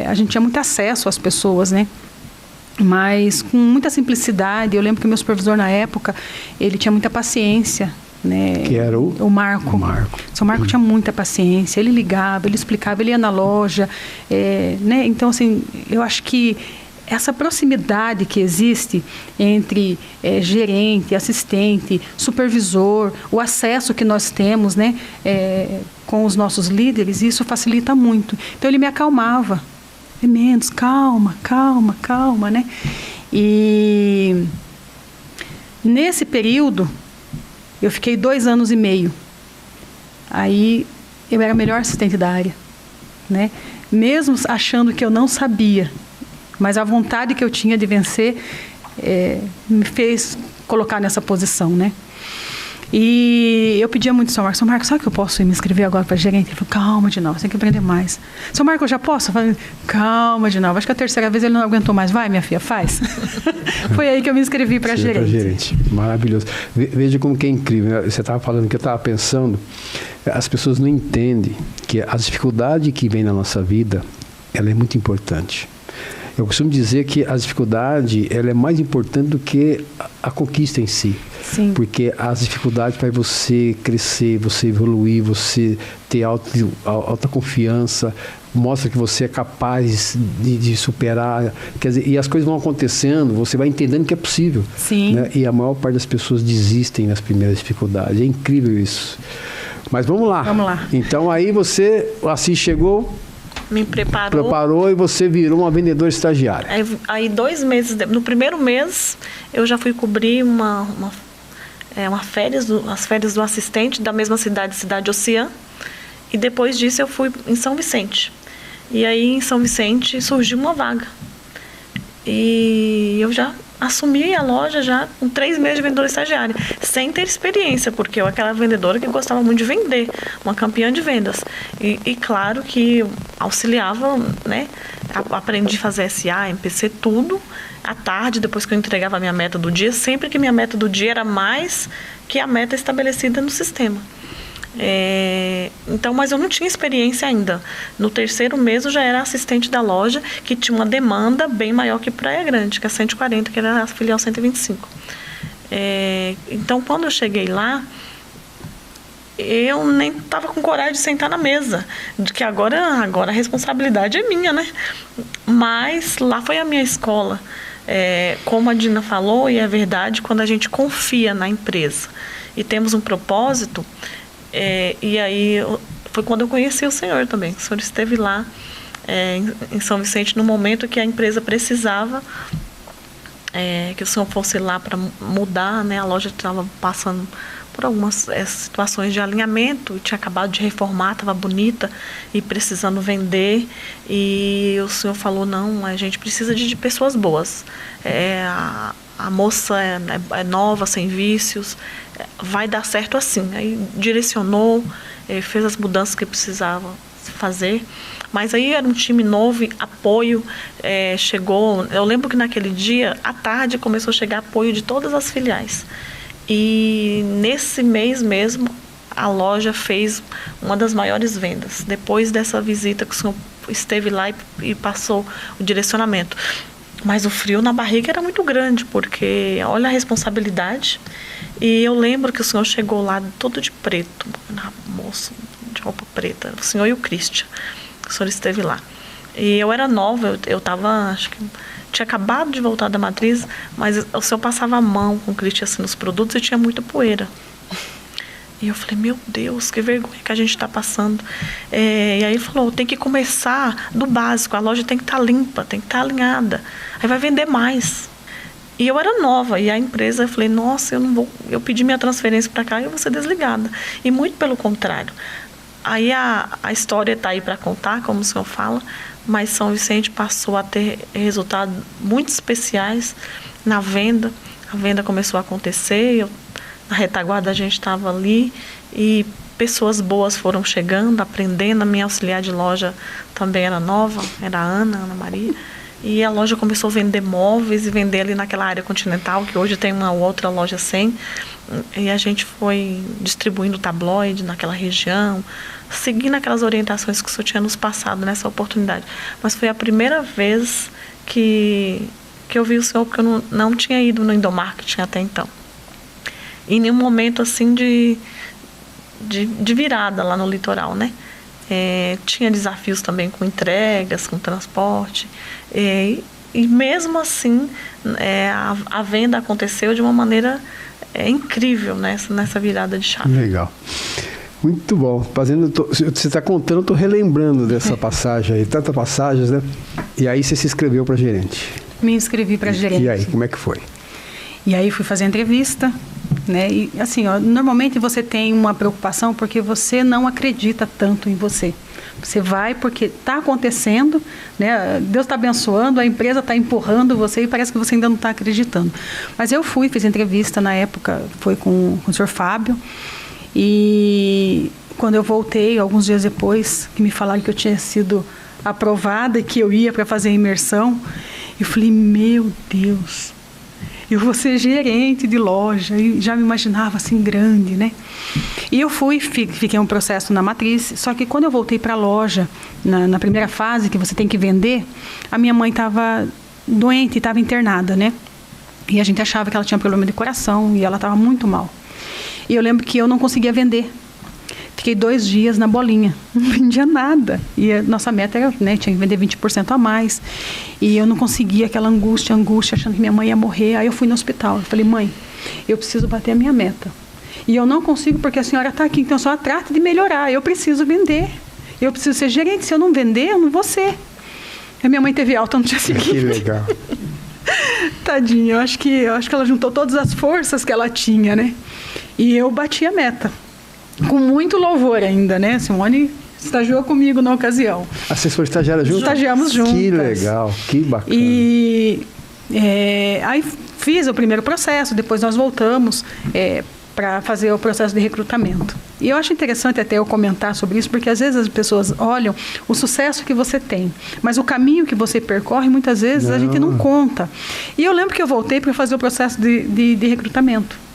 a gente tinha muito acesso às pessoas, né? Mas com muita simplicidade, eu lembro que o meu supervisor na época, ele tinha muita paciência, né? Que era o Marco. O seu Marco tinha muita paciência, ele ligava, ele explicava, ele ia na loja, né? Então, assim, eu acho que essa proximidade que existe entre gerente, assistente, supervisor, o acesso que nós temos, né, com os nossos líderes, isso facilita muito. Então, ele me acalmava. Mendes, calma, né? E nesse período, eu fiquei 2 anos e meio. Aí eu era a melhor assistente da área, né? Mesmo achando que eu não sabia, mas a vontade que eu tinha de vencer me fez colocar nessa posição, né? E eu pedia muito ao São Marco, sabe que eu posso me inscrever agora para gerente? Ele falou, calma, Dinalva, você tem que aprender mais. São Marco, eu já posso? Eu falei, calma, Dinalva, acho que a 3ª vez ele não aguentou mais. Vai, minha filha, faz. Foi aí que eu me inscrevi para gerente. Para gerente, maravilhoso. Veja como que é incrível, né? Você estava falando que eu estava pensando, as pessoas não entendem que a dificuldade que vem na nossa vida, ela é muito importante. Eu costumo dizer que a dificuldade ela é mais importante do que a conquista em si. Sim. Porque as dificuldades para você crescer, você evoluir, você ter alta confiança, mostra que você é capaz de superar. Quer dizer, e as coisas vão acontecendo, você vai entendendo que é possível. Sim. Né? E a maior parte das pessoas desistem nas primeiras dificuldades. É incrível isso. Mas vamos lá. Vamos lá. Então aí você, assim chegou... Me preparou e você virou uma vendedora estagiária. Aí 2 meses, no primeiro mês, eu já fui cobrir as férias do assistente da mesma cidade Oceã. E depois disso eu fui em São Vicente. E aí em São Vicente surgiu uma vaga. E eu já assumi a loja já com 3 meses de vendedora estagiária, sem ter experiência, porque eu era aquela vendedora que gostava muito de vender, uma campeã de vendas. E claro que auxiliava, né? Aprendi a fazer SA, MPC, tudo. À tarde, depois que eu entregava a minha meta do dia, sempre que minha meta do dia era mais que a meta estabelecida no sistema. Então, mas eu não tinha experiência ainda. No 3º mês eu já era assistente da loja, que tinha uma demanda bem maior que Praia Grande, que é 140, que era a filial 125. Então, quando eu cheguei lá, eu nem estava com coragem de sentar na mesa, de que agora a responsabilidade é minha, né? Mas lá foi a minha escola. Como a Dina falou, e é verdade, quando a gente confia na empresa e temos um propósito, e aí foi quando eu conheci o senhor também. O senhor esteve lá em São Vicente no momento que a empresa precisava que o senhor fosse lá para mudar, né? A loja estava passando por algumas situações de alinhamento, tinha acabado de reformar, estava bonita e precisando vender, e o senhor falou, não, a gente precisa de pessoas boas, a moça é nova, sem vícios, vai dar certo assim. Aí direcionou, fez as mudanças que precisava fazer, mas aí era um time novo, apoio, chegou, eu lembro que naquele dia, à tarde, começou a chegar apoio de todas as filiais. E nesse mês mesmo, a loja fez uma das maiores vendas, depois dessa visita que o senhor esteve lá e passou o direcionamento. Mas o frio na barriga era muito grande, porque olha a responsabilidade. E eu lembro que o senhor chegou lá todo de preto, moço de roupa preta, o senhor e o Christian, o senhor esteve lá. E eu era nova, eu estava, acho que tinha acabado de voltar da matriz, mas o senhor passava a mão com o Christian assim, nos produtos e tinha muita poeira. E eu falei, meu Deus, que vergonha que a gente está passando. E aí ele falou, tem que começar do básico, a loja tem que estar limpa, tem que estar alinhada, aí vai vender mais. E eu era nova, e a empresa, eu falei, nossa, eu pedi minha transferência para cá e eu vou ser desligada. E muito pelo contrário. Aí a história está aí para contar, como o senhor fala, mas São Vicente passou a ter resultados muito especiais na venda. A venda começou a acontecer, na retaguarda a gente estava ali e pessoas boas foram chegando, aprendendo. A minha auxiliar de loja também era nova, era a Ana Maria. E a loja começou a vender móveis e vender ali naquela área continental, que hoje tem uma outra loja 100. E a gente foi distribuindo tabloide naquela região, seguindo aquelas orientações que o senhor tinha nos passado nessa oportunidade. Mas foi a primeira vez que eu vi o senhor, porque eu não tinha ido no Indomarketing até então. E em nenhum momento assim de virada lá no litoral, né? Tinha desafios também com entregas, com transporte, e mesmo assim a venda aconteceu de uma maneira incrível nessa virada de chave. Legal, muito bom. Você está contando, eu estou relembrando dessa passagem aí, tantas passagens, né? E aí você se inscreveu para gerente? Me inscrevi para gerente. E aí, como é que foi? E aí fui fazer a entrevista, né? E assim, normalmente você tem uma preocupação porque você não acredita tanto em você. Você vai porque está acontecendo, né? Deus está abençoando, a empresa está empurrando você e parece que você ainda não está acreditando. Mas eu fiz entrevista na época, foi com o senhor Fábio. E quando eu voltei, alguns dias depois, que me falaram que eu tinha sido aprovada e que eu ia para fazer a imersão, eu falei, meu Deus, eu vou ser gerente de loja, e já me imaginava assim grande, né? E eu fiquei um processo na matriz, só que quando eu voltei para a loja, na primeira fase, que você tem que vender, a minha mãe estava doente e estava internada, né? E a gente achava que ela tinha problema de coração e ela estava muito mal. E eu lembro que eu não conseguia vender. Fiquei 2 dias na bolinha, não vendia nada. E a nossa meta era, né, tinha que vender 20% a mais. E eu não conseguia, aquela angústia, achando que minha mãe ia morrer. Aí eu fui no hospital, eu falei, mãe, eu preciso bater a minha meta. E eu não consigo porque a senhora está aqui, então a senhora trata de melhorar. Eu preciso vender, eu preciso ser gerente. Se eu não vender, eu não vou ser. A minha mãe teve alta no dia seguinte. Que legal. Tadinha, eu acho que ela juntou todas as forças que ela tinha, né? E eu bati a meta. Com muito louvor ainda, né? Simone estagiou comigo na ocasião. Vocês foram estagiárias juntas? Estagiamos juntas. Que legal, que bacana. E aí fiz o primeiro processo, depois nós voltamos para fazer o processo de recrutamento. E eu acho interessante até eu comentar sobre isso, porque às vezes as pessoas olham o sucesso que você tem, mas o caminho que você percorre, muitas vezes a gente não conta. E eu lembro que eu voltei para fazer o processo de recrutamento.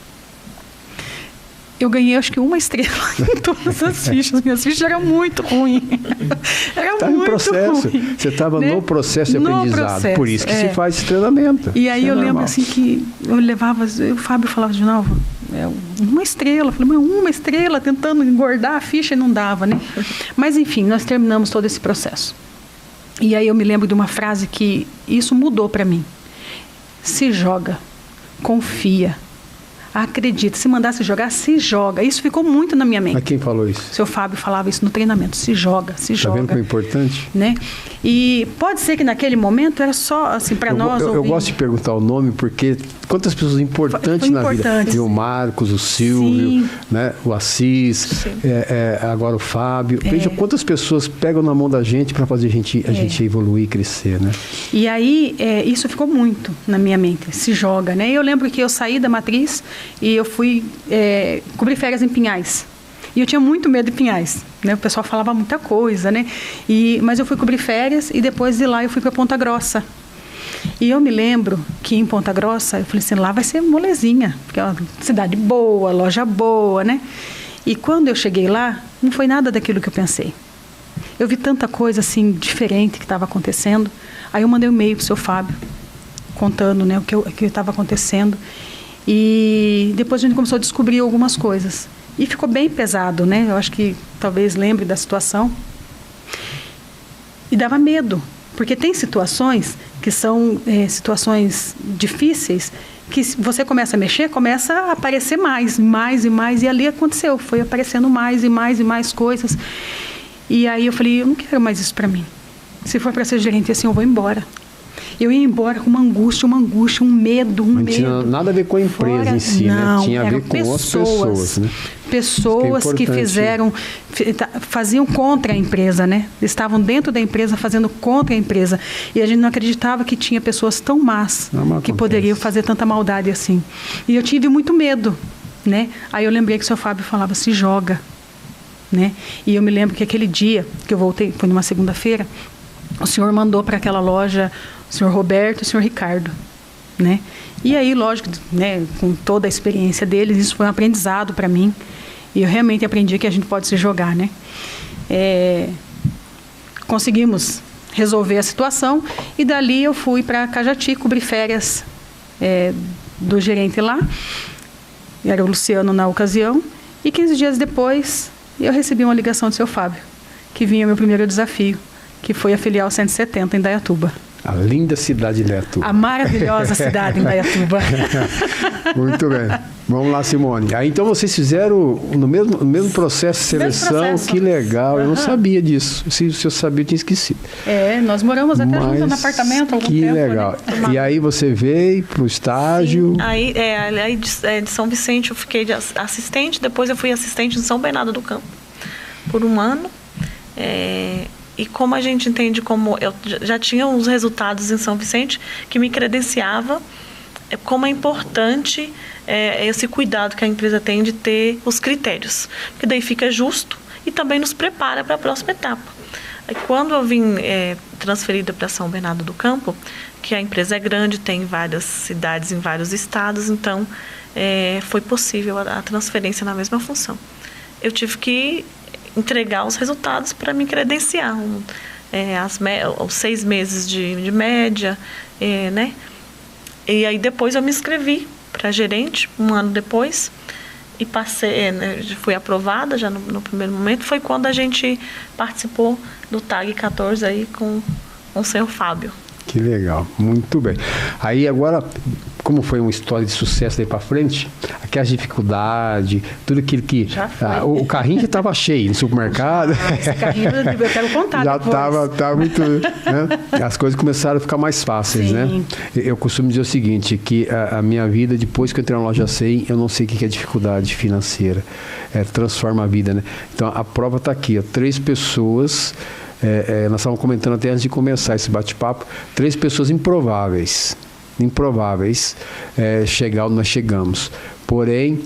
Eu ganhei, acho que 1 estrela em todas as fichas. Minhas fichas eram muito ruins. Era muito processo. ruim. Você estava no processo de aprendizado. Processo, por isso que se faz treinamento. E aí eu lembro assim que eu levava... O Fábio falava de novo, 1 estrela. Eu falei, mas 1 estrela, tentando engordar a ficha e não dava, né? Mas enfim, nós terminamos todo esse processo. E aí eu me lembro de uma frase que isso mudou para mim. Se joga, confia. Acredita, se mandasse jogar, se joga. Isso ficou muito na minha mente. Mas quem falou isso? O seu Fábio falava isso no treinamento. Se joga, se joga. Tá vendo como é importante? Né? E pode ser que naquele momento era só assim para nós. Eu gosto de perguntar o nome porque quantas pessoas importantes na vida. Tem o Marcos, o Silvio, né? O Assis, agora o Fábio. Veja quantas pessoas pegam na mão da gente para fazer a gente evoluir e crescer, né? E aí isso ficou muito na minha mente. Se joga, né? E eu lembro que eu saí da matriz e eu fui cobrir férias em Pinhais. E eu tinha muito medo de Pinhais, né? O pessoal falava muita coisa, né? Mas eu fui cobrir férias e depois de lá eu fui para Ponta Grossa. E eu me lembro que em Ponta Grossa, eu falei assim, lá vai ser molezinha, porque é uma cidade boa, loja boa, né? E quando eu cheguei lá, não foi nada daquilo que eu pensei. Eu vi tanta coisa assim diferente que estava acontecendo. Aí eu mandei um e-mail para o seu Fábio, contando, né, o que estava acontecendo. E depois a gente começou a descobrir algumas coisas. E ficou bem pesado, né? Eu acho que talvez lembre da situação. E dava medo, porque tem situações que são situações difíceis, que você começa a mexer, começa a aparecer mais e mais. E ali aconteceu, foi aparecendo mais e mais coisas. E aí eu falei, eu não quero mais isso para mim. Se for para ser gerente assim, eu vou embora. Eu ia embora com uma angústia, um medo, Não tinha nada a ver com a empresa em si, não, né? Tinha a ver com as pessoas, né? Pessoas que faziam contra a empresa, né? Estavam dentro da empresa fazendo contra a empresa. E a gente não acreditava que tinha pessoas tão más que poderiam fazer tanta maldade assim. E eu tive muito medo, né? Aí eu lembrei que o seu Fábio falava, se joga, né? E eu me lembro que aquele dia que eu voltei, foi numa segunda-feira, o senhor mandou para aquela loja o senhor Roberto e o senhor Ricardo, né? E aí, lógico, né, com toda a experiência deles, isso foi um aprendizado para mim. E eu realmente aprendi que a gente pode se jogar, né? Conseguimos resolver a situação e dali eu fui para Cajati cobrir férias do gerente lá. Era o Luciano na ocasião. E 15 dias depois, eu recebi uma ligação do seu Fábio, que vinha o meu primeiro desafio, que foi a filial 170 em Indaiatuba. A linda cidade de Indaiatuba. A maravilhosa cidade de Indaiatuba. Muito bem. Vamos lá, Simone. Aí, então, vocês fizeram no mesmo processo de seleção. Que legal. Eu não sabia disso. Se eu sabia, eu tinha esquecido. Nós moramos até junto no apartamento há algum tempo. Que legal. Né? E aí você veio para o estágio. Sim. Aí de São Vicente eu fiquei de assistente. Depois eu fui assistente em São Bernardo do Campo por 1 ano. E como a gente entende, como eu já tinha os resultados em São Vicente, que me credenciava, como é importante esse cuidado que a empresa tem de ter os critérios. Porque daí fica justo e também nos prepara para a próxima etapa. Aí, quando eu vim transferida para São Bernardo do Campo, que a empresa é grande, tem várias cidades em vários estados, então foi possível a transferência na mesma função. Eu tive que entregar os resultados para me credenciar, os 6 meses de média, né? E aí depois eu me inscrevi para gerente, 1 ano depois, e passei, fui aprovada já no primeiro momento. Foi quando a gente participou do TAG 14 aí com o senhor Fábio. Que legal, muito bem. Aí agora, como foi uma história de sucesso daí para frente, aquelas dificuldades, tudo aquilo que... o carrinho que estava cheio no supermercado. Esse carrinho eu quero contar já estava muito... Né? As coisas começaram a ficar mais fáceis, Sim. né? Eu costumo dizer o seguinte, que a minha vida, depois que eu entrei na loja 100, eu não sei o que é dificuldade financeira. Transforma a vida, né? Então, a prova está aqui, ó, 3 pessoas... nós estávamos comentando até antes de começar esse bate-papo, 3 pessoas improváveis, improváveis chegar onde nós chegamos. Porém,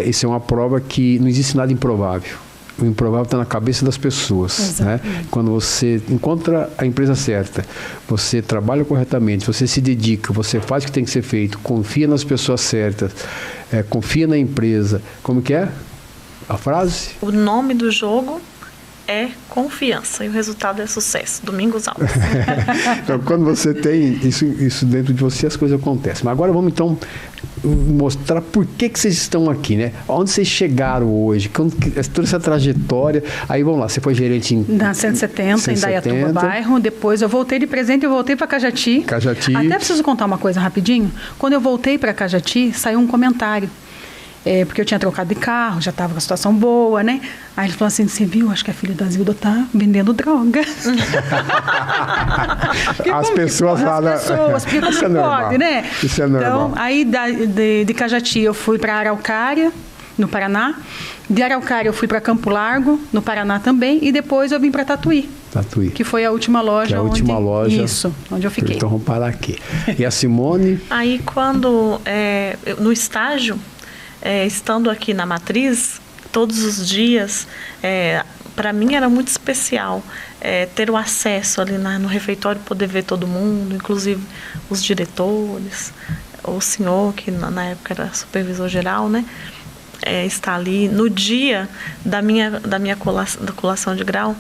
isso é uma prova que não existe nada improvável. O improvável está na cabeça das pessoas. Né? Quando você encontra a empresa certa, você trabalha corretamente, você se dedica, você faz o que tem que ser feito, confia nas pessoas certas, confia na empresa. Como que é a frase? O nome do jogo é confiança e o resultado é sucesso. Domingos Alves. Então, quando você tem isso dentro de você, as coisas acontecem. Mas agora vamos então mostrar por que vocês estão aqui, né? Onde vocês chegaram hoje, toda essa trajetória. Aí vamos lá, você foi gerente na 170, em Dayatuba Bairro. Depois eu voltei de presente, eu voltei para Cajati. Até preciso contar uma coisa rapidinho. Quando eu voltei para Cajati, saiu um comentário. Porque eu tinha trocado de carro, já estava com a situação boa, né? Aí ele falou assim, você viu, acho que a filha da Zilda tá vendendo droga. As pessoas falam... porque como isso é pode, normal. Né? Isso é normal. Então, aí de Cajati eu fui para Araucária, no Paraná. De Araucária eu fui para Campo Largo, no Paraná também. E depois eu vim para Tatuí. Que foi a última loja. Onde eu fiquei. Então vamos parar aqui. E a Simone? Aí quando, no estágio, estando aqui na matriz, todos os dias, para mim era muito especial ter o acesso ali no refeitório, poder ver todo mundo, inclusive os diretores, o senhor, que na época era supervisor geral, né? Está ali no dia da minha colação de grau.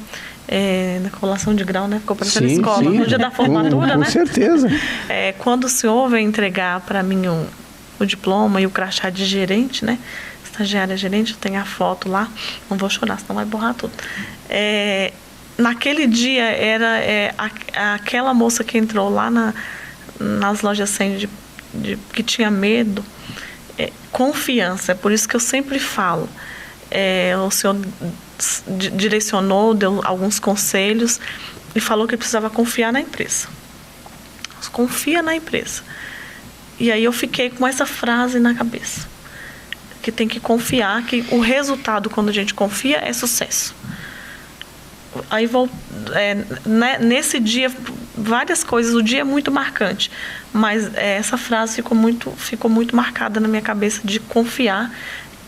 Na colação de grau, né? Ficou parecendo escola. Sim. No dia da formatura, né? Com certeza. Quando o senhor veio entregar para mim o diploma e o crachá de gerente, né? Estagiária gerente, eu tenho a foto lá. Não vou chorar, senão vai borrar tudo. Naquele dia, era aquela moça que entrou lá nas lojas 100 que tinha medo. Confiança, é por isso que eu sempre falo. O senhor direcionou, deu alguns conselhos e falou que precisava confiar na empresa. Confia na empresa. E aí eu fiquei com essa frase na cabeça, que tem que confiar, que o resultado, quando a gente confia, é sucesso. Aí nesse dia, várias coisas, o dia é muito marcante, mas essa frase ficou muito marcada na minha cabeça, de confiar,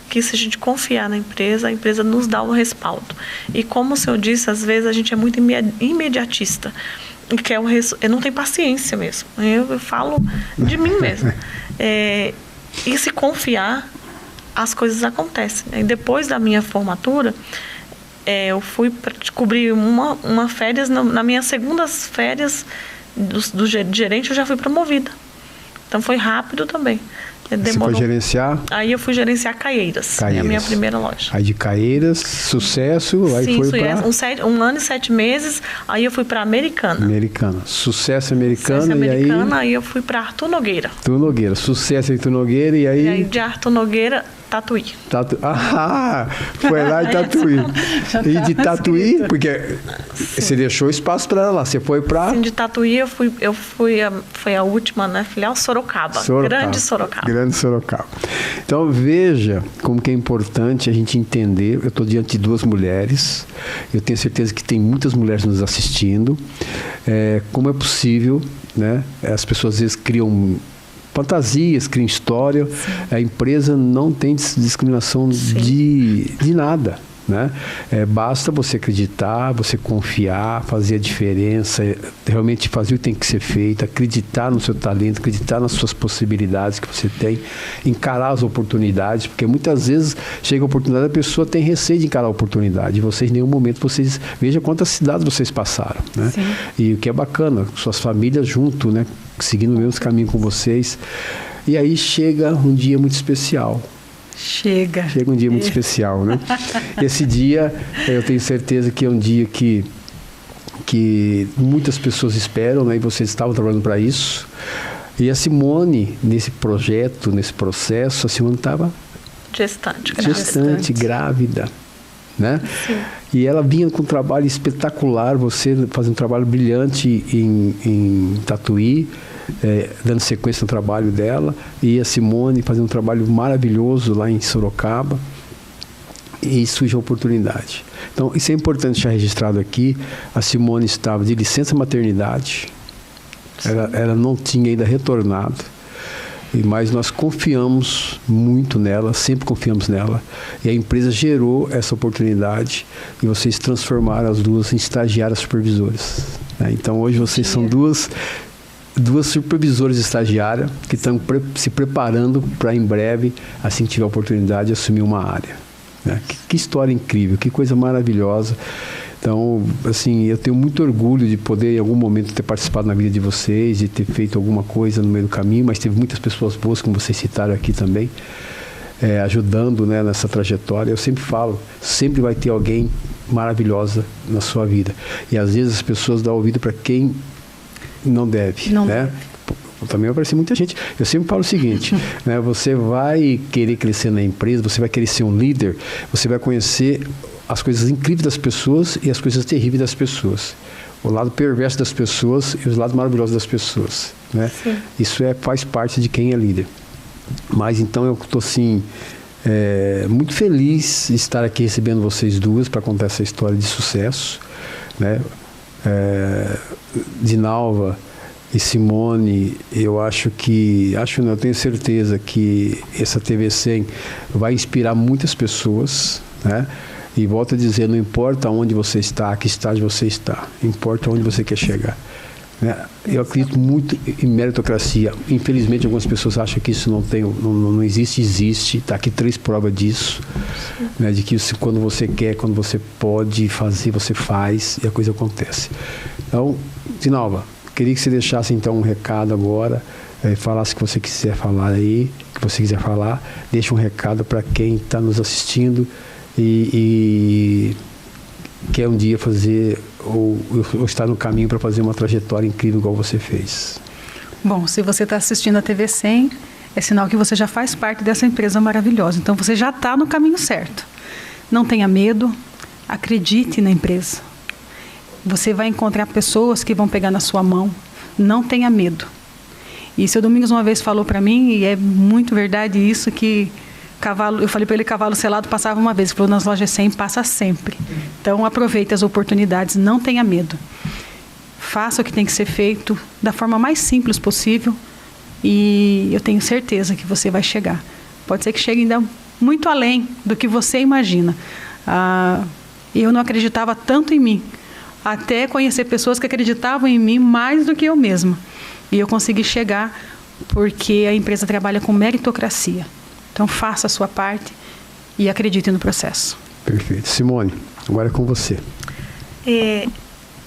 que se a gente confiar na empresa, a empresa nos dá o respaldo. E como o senhor disse, às vezes a gente é muito imediatista, que eu não tenho paciência mesmo. Eu falo de mim mesmo. E se confiar, as coisas acontecem. E depois da minha formatura, eu fui cobrir uma férias. Na minha segundas férias do gerente, eu já fui promovida. Então foi rápido também. Demorou. Você foi gerenciar? Aí eu fui gerenciar Caieiras. É a minha primeira loja. Aí de Caieiras, sucesso, aí sim, foi para... 1 ano e 7 meses, aí eu fui para Americana. Sucesso Americana. Sucesso Americana, aí eu fui para Arthur Nogueira. Sucesso em Arthur Nogueira, e aí... E aí de Arthur Nogueira, Tatuí. Foi lá em Tatuí. E de Tatuí, porque você deixou espaço para ela lá, você foi para... Sim, de Tatuí foi a última, né, filial Sorocaba. Grande Sorocaba. Então veja como que é importante a gente entender. Eu estou diante de duas mulheres, eu tenho certeza que tem muitas mulheres nos assistindo. Como é possível, né? As pessoas às vezes criam fantasias, criam história. Sim. A empresa não tem discriminação de nada. Né? Basta você acreditar, você confiar, fazer a diferença, realmente fazer o que tem que ser feito, acreditar no seu talento, acreditar nas suas possibilidades que você tem, encarar as oportunidades, porque muitas vezes chega a oportunidade, a pessoa tem receio de encarar a oportunidade, e vocês em nenhum momento, vejam quantas cidades vocês passaram, né? E o que é bacana, suas famílias junto, né? Seguindo o mesmo caminho com vocês, e aí chega um dia muito especial. Chega um dia muito especial, né? Esse dia, eu tenho certeza que é um dia que muitas pessoas esperam, né? E vocês estavam trabalhando para isso. E a Simone, nesse projeto, nesse processo, a Simone estava gestante, grávida, né? Sim. E ela vinha com um trabalho espetacular, você fazendo um trabalho brilhante em Tatuí, dando sequência no trabalho dela, e a Simone fazendo um trabalho maravilhoso lá em Sorocaba, e surge a oportunidade. Então, isso é importante deixar registrado aqui. A Simone estava de licença maternidade, Ela não tinha ainda retornado, mas nós confiamos muito nela, sempre confiamos nela. E a empresa gerou essa oportunidade e vocês transformaram as duas em estagiárias supervisoras, né? Então hoje vocês são duas supervisoras estagiárias que estão se preparando para em breve, assim que tiver a oportunidade, assumir uma área, né? Que história incrível, que coisa maravilhosa. Então, assim, eu tenho muito orgulho de poder, em algum momento, ter participado na vida de vocês, de ter feito alguma coisa no meio do caminho, mas teve muitas pessoas boas, como vocês citaram aqui também, ajudando, né, nessa trajetória. Eu sempre falo, sempre vai ter alguém maravilhosa na sua vida. E, às vezes, as pessoas dão ouvido para quem não deve, né? Também vai aparecer muita gente. Eu sempre falo o seguinte, né, você vai querer crescer na empresa, você vai querer ser um líder, você vai conhecer as coisas incríveis das pessoas e as coisas terríveis das pessoas. O lado perverso das pessoas e os lados maravilhosos das pessoas, né? Isso faz parte de quem é líder. Mas então eu estou assim, muito feliz de estar aqui recebendo vocês duas para contar essa história de sucesso, né? Dinalva e Simone, eu tenho certeza que essa TV100 vai inspirar muitas pessoas, né? E volto a dizer, não importa onde você está, que estágio você está, importa onde você quer chegar, né? Eu acredito muito em meritocracia. Infelizmente, algumas pessoas acham que isso não existe. Está aqui 3 provas disso, né? De que isso, quando você quer, quando você pode fazer, você faz e a coisa acontece. Então, Dinalva, queria que você deixasse então um recado agora, falasse o que você quiser falar aí, deixa um recado para quem está nos assistindo e quer um dia fazer ou estar no caminho para fazer uma trajetória incrível igual você fez. Bom, se você está assistindo a TV100, é sinal que você já faz parte dessa empresa maravilhosa. Então você já está no caminho certo. Não tenha medo, acredite na empresa. Você vai encontrar pessoas que vão pegar na sua mão. Não tenha medo. E o seu Domingos uma vez falou para mim, e é muito verdade isso, que eu falei para ele, cavalo selado passava uma vez. Ele falou, nas lojas 100 passa sempre. Então aproveite as oportunidades, não tenha medo. Faça o que tem que ser feito da forma mais simples possível e eu tenho certeza que você vai chegar. Pode ser que chegue ainda muito além do que você imagina. Eu não acreditava tanto em mim, até conhecer pessoas que acreditavam em mim mais do que eu mesma. E eu consegui chegar porque a empresa trabalha com meritocracia. Então, faça a sua parte e acredite no processo. Perfeito. Simone, agora é com você.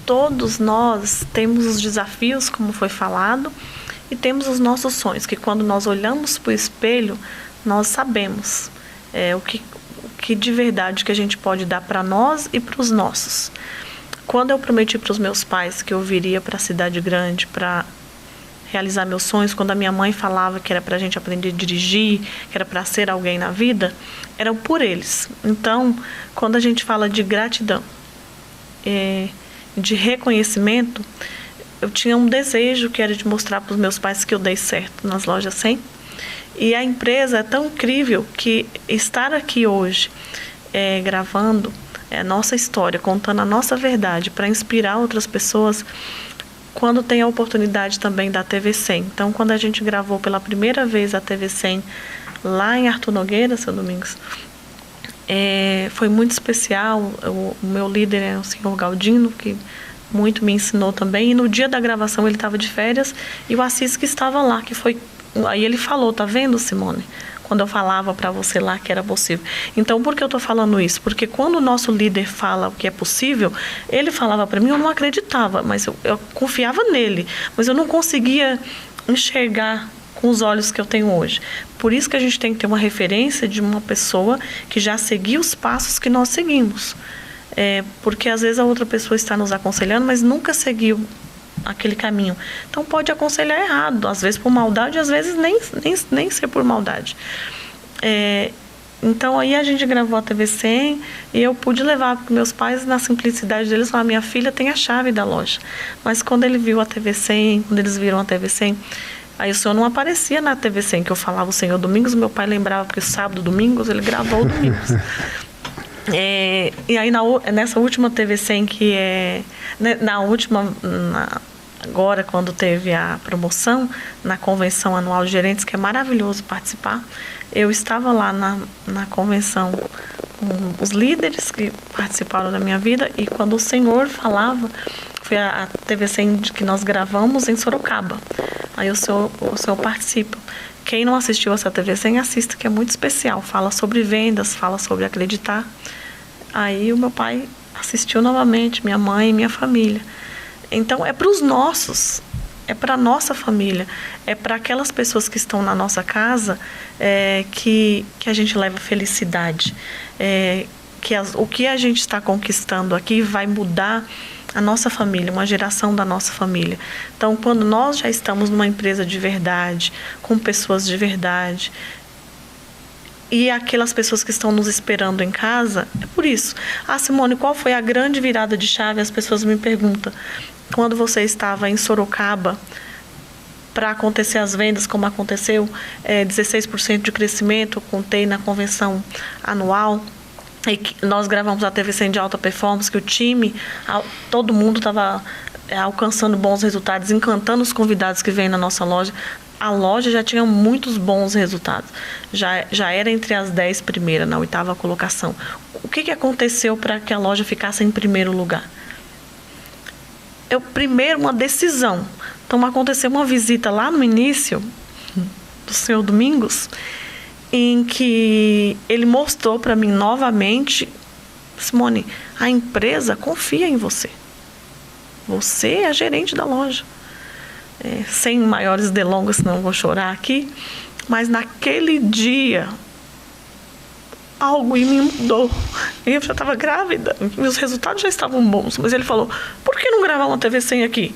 Todos nós temos os desafios, como foi falado, e temos os nossos sonhos, que quando nós olhamos para o espelho, nós sabemos o que de verdade que a gente pode dar para nós e para os nossos. Quando eu prometi para os meus pais que eu viria para a cidade grande para realizar meus sonhos, quando a minha mãe falava que era para a gente aprender a dirigir, que era para ser alguém na vida, eram por eles. Então, quando a gente fala de gratidão, de reconhecimento, eu tinha um desejo que era de mostrar para os meus pais que eu dei certo nas lojas 100. E a empresa é tão incrível que estar aqui hoje gravando a nossa história, contando a nossa verdade para inspirar outras pessoas, quando tem a oportunidade também da TV100. Então, quando a gente gravou pela primeira vez a TV100 lá em Arthur Nogueira, seu Domingos, foi muito especial. O meu líder é o senhor Galdino, que muito me ensinou também. E no dia da gravação ele estava de férias e o Assis que estava lá, que foi... Aí ele falou, tá vendo, Simone? Quando eu falava para você lá que era possível. Então, por que eu estou falando isso? Porque quando o nosso líder fala o que é possível, ele falava para mim, eu não acreditava, mas eu confiava nele, mas eu não conseguia enxergar com os olhos que eu tenho hoje. Por isso que a gente tem que ter uma referência de uma pessoa que já seguiu os passos que nós seguimos. Porque às vezes a outra pessoa está nos aconselhando, mas nunca seguiu aquele caminho. Então pode aconselhar errado, às vezes por maldade, às vezes nem ser por maldade. Então aí a gente gravou a TV100 e eu pude levar para meus pais, na simplicidade deles, falar, minha filha tem a chave da loja. Mas quando ele viu a TV100, quando eles viram a TV100, aí o senhor não aparecia na TV100, que eu falava o senhor Domingos, meu pai lembrava, porque sábado, domingos, ele gravou o Domingos. E aí nessa última TV100, que agora, quando teve a promoção, na convenção anual de gerentes, que é maravilhoso participar, eu estava lá na convenção com os líderes que participaram da minha vida, e quando o Senhor falava, foi a TVC que nós gravamos em Sorocaba. Aí o senhor participa. Quem não assistiu essa TVC, assista, que é muito especial. Fala sobre vendas, fala sobre acreditar. Aí o meu pai assistiu novamente, minha mãe e minha família. Então, é para os nossos, é para a nossa família, é para aquelas pessoas que estão na nossa casa que a gente leva felicidade. O que a gente está conquistando aqui vai mudar a nossa família, uma geração da nossa família. Então, quando nós já estamos numa empresa de verdade, com pessoas de verdade, e aquelas pessoas que estão nos esperando em casa, é por isso. Simone, qual foi a grande virada de chave? As pessoas me perguntam. Quando você estava em Sorocaba, para acontecer as vendas, como aconteceu, 16% de crescimento, eu contei na convenção anual, e nós gravamos a TVC de alta performance, que o time, todo mundo estava alcançando bons resultados, encantando os convidados que vêm na nossa loja. A loja já tinha muitos bons resultados. Já era entre as 10 primeiras, na 8ª colocação. O que aconteceu para que a loja ficasse em primeiro lugar? Primeiro, uma decisão. Então, aconteceu uma visita lá no início do senhor Domingos, em que ele mostrou para mim novamente: Simone, a empresa confia em você. Você é a gerente da loja. Sem maiores delongas, senão eu vou chorar aqui, mas naquele dia algo em mim mudou. Eu já estava grávida, meus resultados já estavam bons, mas ele falou: por que não gravar uma TVC aqui?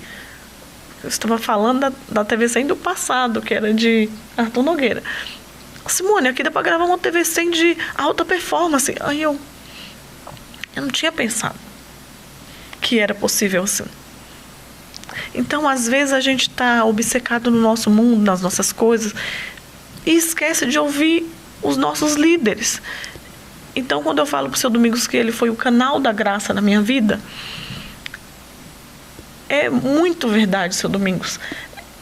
Eu estava falando da TVC do passado, que era de Arthur Nogueira. Simone, aqui dá para gravar uma TVC de alta performance. Aí eu não tinha pensado que era possível assim. Então, às vezes, a gente está obcecado no nosso mundo, nas nossas coisas, e esquece de ouvir os nossos líderes. Então, quando eu falo para o seu Domingos que ele foi o canal da graça na minha vida, é muito verdade, seu Domingos.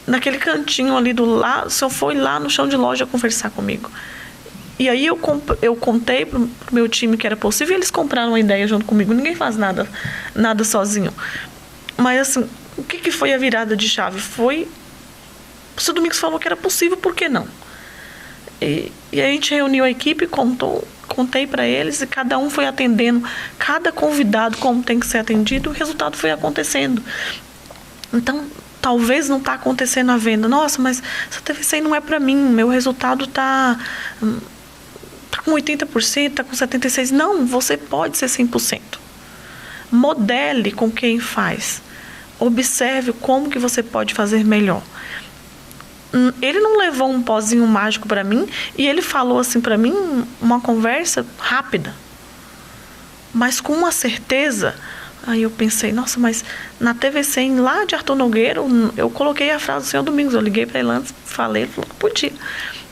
Naquele cantinho ali do lado, o senhor foi lá no chão de loja conversar comigo. E aí eu contei para o meu time que era possível, e eles compraram a ideia junto comigo. Ninguém faz nada sozinho. Mas, assim, o que foi a virada de chave? O seu Domingos falou que era possível, por que não? E a gente reuniu a equipe, contei para eles, e cada um foi atendendo, cada convidado como tem que ser atendido, o resultado foi acontecendo. Então, talvez não está acontecendo a venda. Nossa, mas essa TVC não é para mim, meu resultado está com 80%, está com 76%. Não, você pode ser 100%. Modele com quem faz. Observe como que você pode fazer melhor. Ele não levou um pozinho mágico para mim, e ele falou assim para mim, uma conversa rápida, mas com uma certeza. Aí eu pensei: nossa, mas na TVC lá de Arthur Nogueira, eu coloquei a frase do senhor Domingos. Eu liguei para ele antes, falei, ele falou que podia.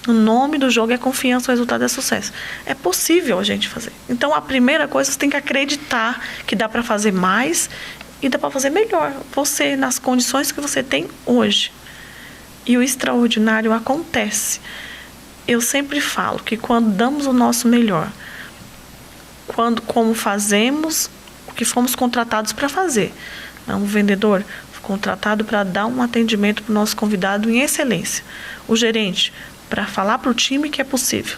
O nome do jogo é confiança, o resultado é sucesso. É possível a gente fazer. Então, a primeira coisa, você tem que acreditar que dá para fazer mais e dá para fazer melhor. Você, nas condições que você tem hoje. E o extraordinário acontece. Eu sempre falo que quando damos o nosso melhor, como fazemos o que fomos contratados para fazer. Um vendedor contratado para dar um atendimento para o nosso convidado em excelência. O gerente, para falar para o time que é possível.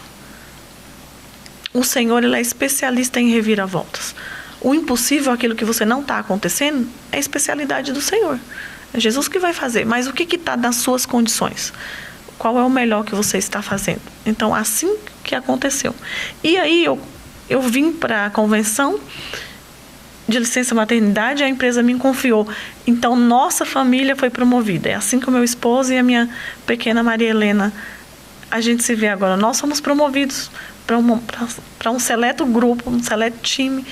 O Senhor, ele é especialista em reviravoltas. O impossível, aquilo que você não está acontecendo, é a especialidade do Senhor. É Jesus que vai fazer. Mas o que está nas suas condições? Qual é o melhor que você está fazendo? Então, assim que aconteceu. E aí, eu vim para a convenção de licença maternidade, a empresa me confiou. Então, nossa família foi promovida. É assim que o meu esposo e a minha pequena Maria Helena, a gente se vê agora. Nós somos promovidos para um seleto grupo, um seleto time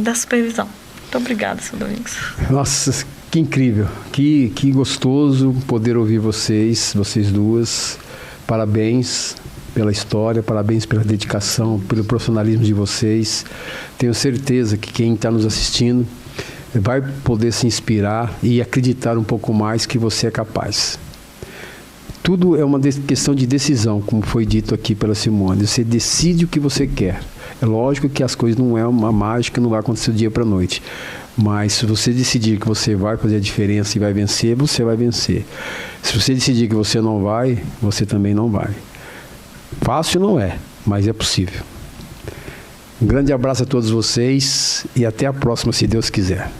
da supervisão. Muito obrigada, seu Domingos. Nossa, que incrível, que gostoso poder ouvir vocês duas. Parabéns pela história, parabéns pela dedicação, pelo profissionalismo de vocês. Tenho certeza que quem está nos assistindo vai poder se inspirar e acreditar um pouco mais que você é capaz. Tudo é uma questão de decisão, como foi dito aqui pela Simone. Você decide o que você quer. É lógico que as coisas não é uma mágica, não vai acontecer do dia para a noite. Mas se você decidir que você vai fazer a diferença e vai vencer, você vai vencer. Se você decidir que você não vai, você também não vai. Fácil não é, mas é possível. Um grande abraço a todos vocês e até a próxima, se Deus quiser.